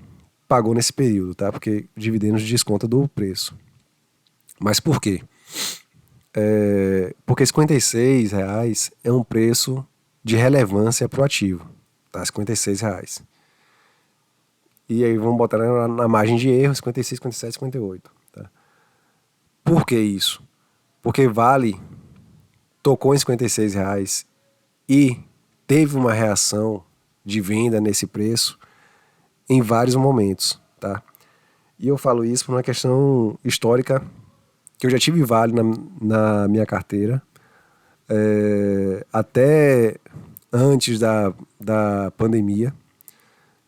pagou nesse período, tá? Porque dividendos desconta do preço. Mas por quê? Porque R$ 56 é um preço de relevância para o ativo, tá? R$ 56. E aí vamos botar na margem de erro 56, 57, 58. Tá? Por que isso? Porque Vale tocou em R$ 56 e teve uma reação de venda nesse preço em vários momentos. Tá? E eu falo isso por uma questão histórica, que eu já tive Vale na minha carteira, até antes da pandemia.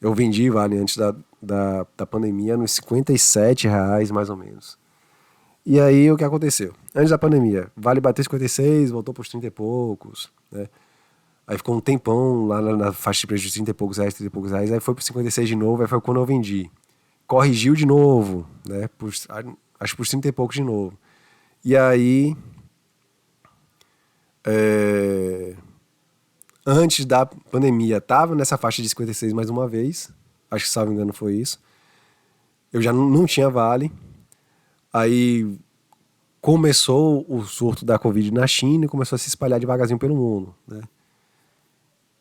Eu vendi Vale antes da pandemia nos R$ 57, mais ou menos. E aí o que aconteceu? Antes da pandemia, Vale bateu 56, voltou para os 30 e poucos, né? Aí ficou um tempão lá na faixa de preço de 30 e poucos reais, 30 e poucos reais, aí foi para 56 de novo, aí foi quando eu vendi. Corrigiu de novo, né? Acho por 30 e poucos de novo. E aí, antes da pandemia, estava nessa faixa de 56 mais uma vez, acho que, se não me engano, foi isso. Eu já não tinha Vale. Aí começou o surto da Covid na China e começou a se espalhar devagarzinho pelo mundo, né?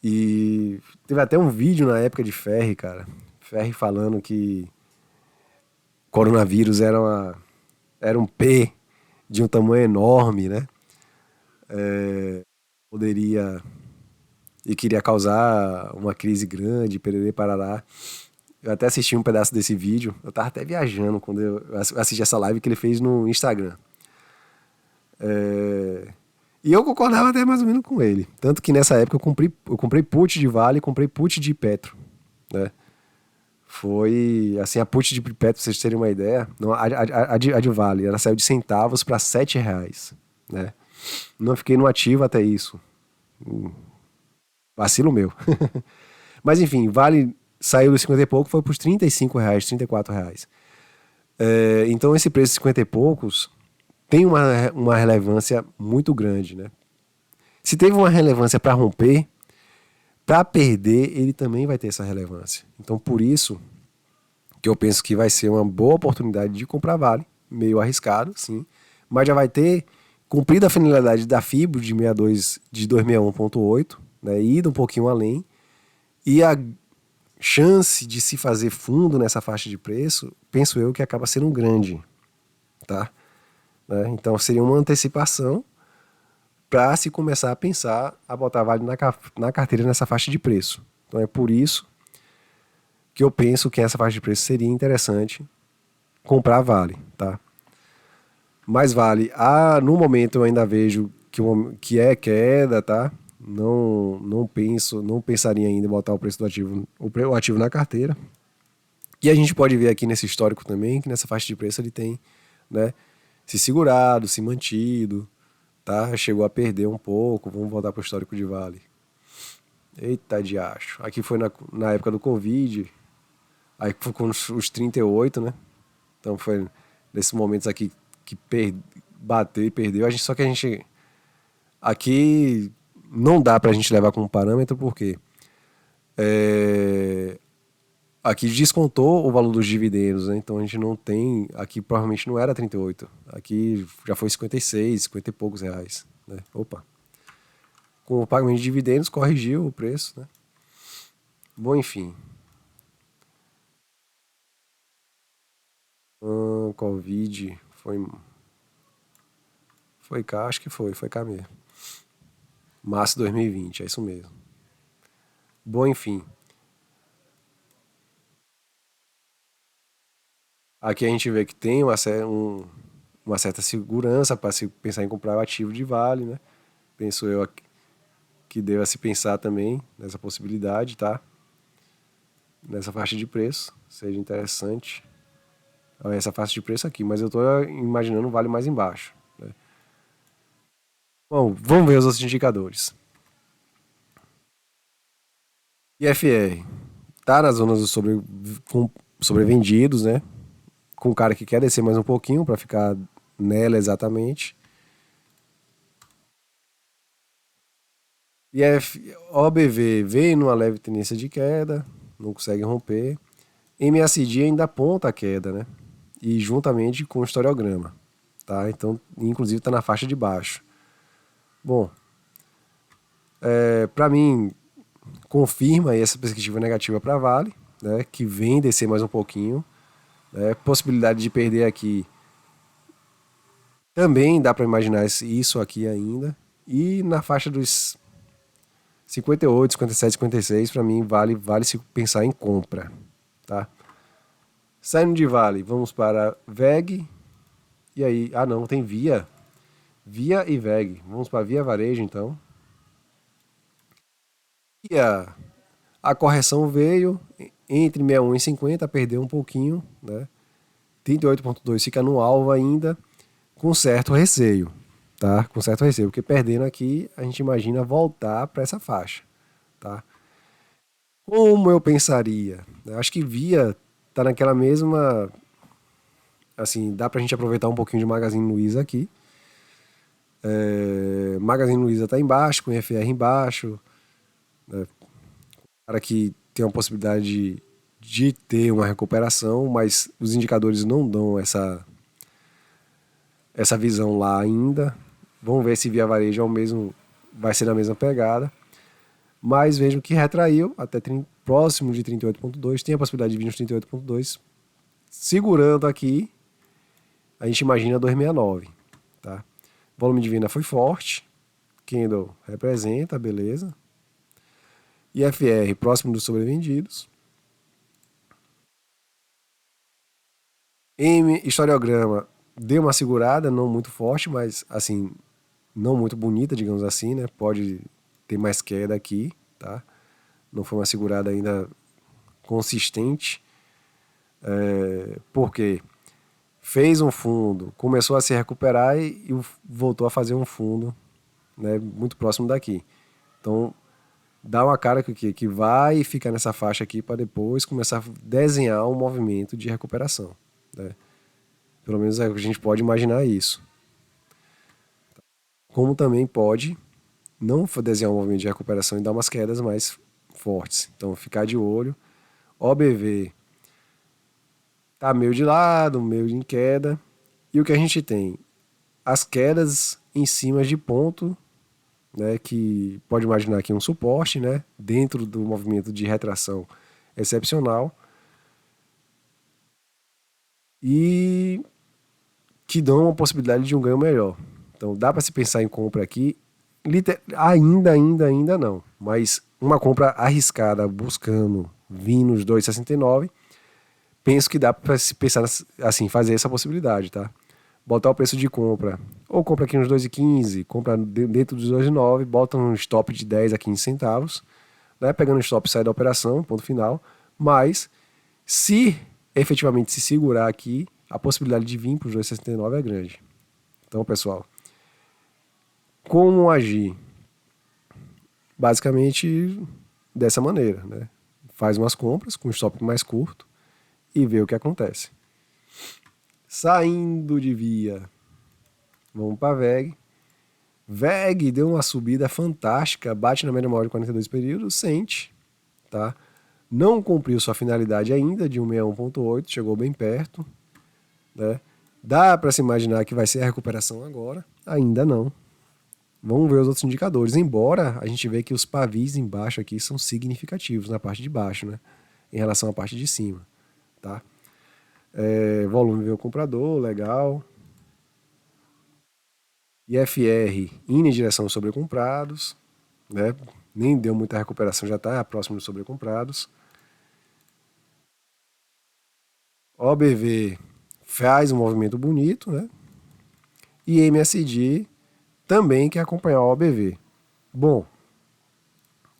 E teve até um vídeo na época de Ferri, cara. Ferri falando que coronavírus era um P de um tamanho enorme, né? Poderia e queria causar uma crise grande, pererê, parará. Eu até assisti um pedaço desse vídeo. Eu tava até viajando quando eu assisti essa live que ele fez no Instagram. E eu concordava até mais ou menos com ele. Tanto que nessa época eu comprei put de Vale e comprei put de Petro, né? Foi, assim, a put de Petro, pra vocês terem uma ideia, não, a de Vale, ela saiu de centavos para R$ 7, né? Não fiquei no ativo até isso. Vacilo meu. Mas enfim, Vale saiu dos 50 e pouco, foi para os R$ 35, R$ 34. Então esse preço de 50 e poucos tem uma relevância muito grande, né? Se teve uma relevância para romper, para perder, ele também vai ter essa relevância. Então, por isso que eu penso que vai ser uma boa oportunidade de comprar Vale, meio arriscado, sim, mas já vai ter cumprido a finalidade da FIBO de 62 de 261.8, né, ido um pouquinho além, e a chance de se fazer fundo nessa faixa de preço, penso eu que acaba sendo grande, tá? Né? Então seria uma antecipação para se começar a pensar a botar Vale na carteira nessa faixa de preço. Então é por isso que eu penso que essa faixa de preço seria interessante comprar Vale, tá? Mas Vale, no momento eu ainda vejo que é queda, tá? Não pensaria ainda em botar o preço do ativo, o ativo na carteira. E a gente pode ver aqui nesse histórico também que nessa faixa de preço ele tem, né, se segurado, se mantido, tá? Chegou a perder um pouco. Vamos voltar para o histórico de Vale. Eita diacho. Aqui foi na época do Covid. Aí foi com os 38, né? Então foi nesses momentos aqui que bateu e perdeu. Só que a gente... Aqui não dá pra gente levar como parâmetro porque aqui descontou o valor dos dividendos, né? Então a gente não tem... Aqui provavelmente não era 38. Aqui já foi 56, 50 e poucos reais, né? Opa. Com o pagamento de dividendos corrigiu o preço, né? Bom, enfim. Covid foi cá, acho que foi cá mesmo. Março de 2020, é isso mesmo. Bom, enfim. Aqui a gente vê que tem uma certa segurança para se pensar em comprar o ativo de Vale, né? Penso eu que deva se pensar também nessa possibilidade, tá? Nessa faixa de preço, seja interessante. essa faixa de preço aqui, mas eu estou imaginando um vale mais embaixo, né? Bom, vamos ver os outros indicadores. IFR tá na zona dos sobrevendidos, né? Com o cara que quer descer mais um pouquinho para ficar nela exatamente. OBV veio numa leve tendência de queda, não consegue romper. MACD ainda aponta a queda, né? E juntamente com o historiograma, tá? Então, inclusive está na faixa de baixo. Bom, para mim, confirma aí essa perspectiva negativa para Vale, né? Que vem descer mais um pouquinho, né? Possibilidade de perder aqui também dá para imaginar isso aqui ainda. E na faixa dos 58, 57, 56, para mim vale se pensar em compra, tá? Saindo de Vale, vamos para VEG. E aí, não, tem Via e VEG. Vamos para Via Varejo então. E a correção veio entre 61 e 50, perdeu um pouquinho, né? 38,2 fica no alvo ainda, com certo receio, tá? Com certo receio, porque perdendo aqui, a gente imagina voltar para essa faixa, tá? Como eu pensaria? Eu acho que Via tá naquela mesma, assim, dá pra gente aproveitar um pouquinho de Magazine Luiza aqui. Magazine Luiza tá embaixo, com IFR embaixo, né? Para que tem uma possibilidade de ter uma recuperação, mas os indicadores não dão essa visão lá ainda. Vamos ver se Via Varejo é o mesmo, vai ser na mesma pegada. Mas vejam que retraiu até próximo de 38,2, tem a possibilidade de vir nos 38,2. Segurando aqui, a gente imagina 269, tá? Volume de venda foi forte, Candle representa, beleza. IFR próximo dos sobrevendidos. Historiograma deu uma segurada, não muito forte, mas assim, não muito bonita, digamos assim, né? Pode ter mais queda aqui, tá? Não foi uma segurada ainda consistente, porque fez um fundo, começou a se recuperar e voltou a fazer um fundo, né? Muito próximo daqui. Então, dá uma cara que vai ficar nessa faixa aqui para depois começar a desenhar um movimento de recuperação, né? Pelo menos a gente pode imaginar isso. Como também pode não desenhar um movimento de recuperação e dar umas quedas mais fortes. Então, ficar de olho. OBV tá meio de lado, meio em queda. E o que a gente tem? As quedas em cima de ponto, né, que pode imaginar aqui um suporte, né, dentro do movimento de retração excepcional, e que dão uma possibilidade de um ganho melhor. Então dá para se pensar em compra aqui, ainda não, mas uma compra arriscada buscando vir nos 2,69, penso que dá para se pensar assim, fazer essa possibilidade, tá? Botar o preço de compra, ou compra aqui nos 2,15, compra dentro dos 2,9, bota um stop de 10 a 15 centavos, né? Pegando o stop, sai da operação, ponto final. Mas, se efetivamente se segurar aqui, a possibilidade de vir para os 2,69 é grande. Então, pessoal, como agir? Basicamente dessa maneira, né? Faz umas compras com stop mais curto e vê o que acontece. Saindo de Via, vamos para VEG. VEG deu uma subida fantástica, bate na média móvel de 42 períodos, sente, tá? Não cumpriu sua finalidade ainda de 161,8, chegou bem perto, né? Dá para se imaginar que vai ser a recuperação agora? Ainda não. Vamos ver os outros indicadores, embora a gente vê que os pavis embaixo aqui são significativos na parte de baixo, né? Em relação à parte de cima, tá? Volume veio comprador, legal. IFR indo em direção aos sobrecomprados, né? Nem deu muita recuperação, já está próximo dos sobrecomprados. OBV faz um movimento bonito, né? E MSD também quer acompanhar o OBV. Bom,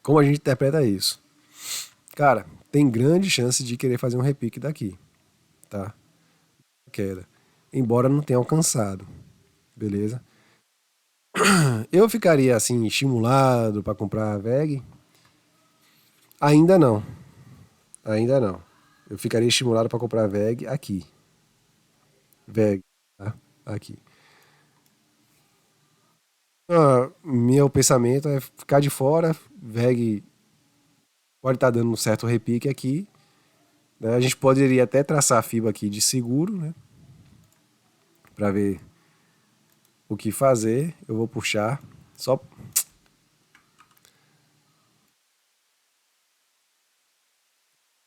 como a gente interpreta isso? Cara, tem grande chance de querer fazer um repique daqui, tá? queda, embora não tenha alcançado, beleza? Eu ficaria assim estimulado para comprar a VEG? Ainda não, ainda não. Eu ficaria estimulado para comprar a VEG aqui, VEG, tá? Aqui. Meu pensamento é ficar de fora, VEG pode estar dando um certo repique aqui, né? A gente poderia até traçar a FIBA aqui de seguro, né? Para ver o que fazer. Eu vou puxar só.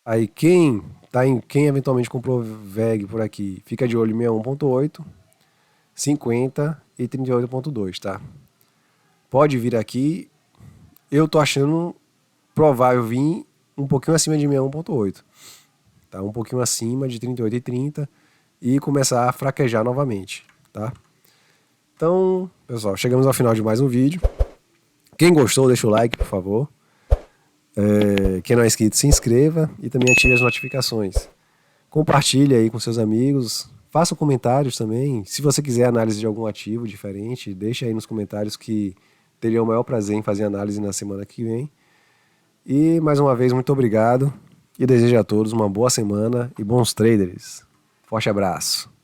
Aí quem eventualmente comprou VEG por aqui, fica de olho em 61.8, 50 e 38.2, tá? Pode vir aqui. Eu tô achando provável vir um pouquinho acima de 61.8, tá? Um pouquinho acima de 38 e 30 e começar a fraquejar novamente, tá? Então, pessoal, chegamos ao final de mais um vídeo. Quem gostou, deixa o like, por favor. Quem não é inscrito, se inscreva e também ative as notificações. Compartilhe aí com seus amigos. Faça comentários também. Se você quiser análise de algum ativo diferente, deixa aí nos comentários que teria o maior prazer em fazer análise na semana que vem. E mais uma vez, muito obrigado e desejo a todos uma boa semana e bons traders. Forte abraço.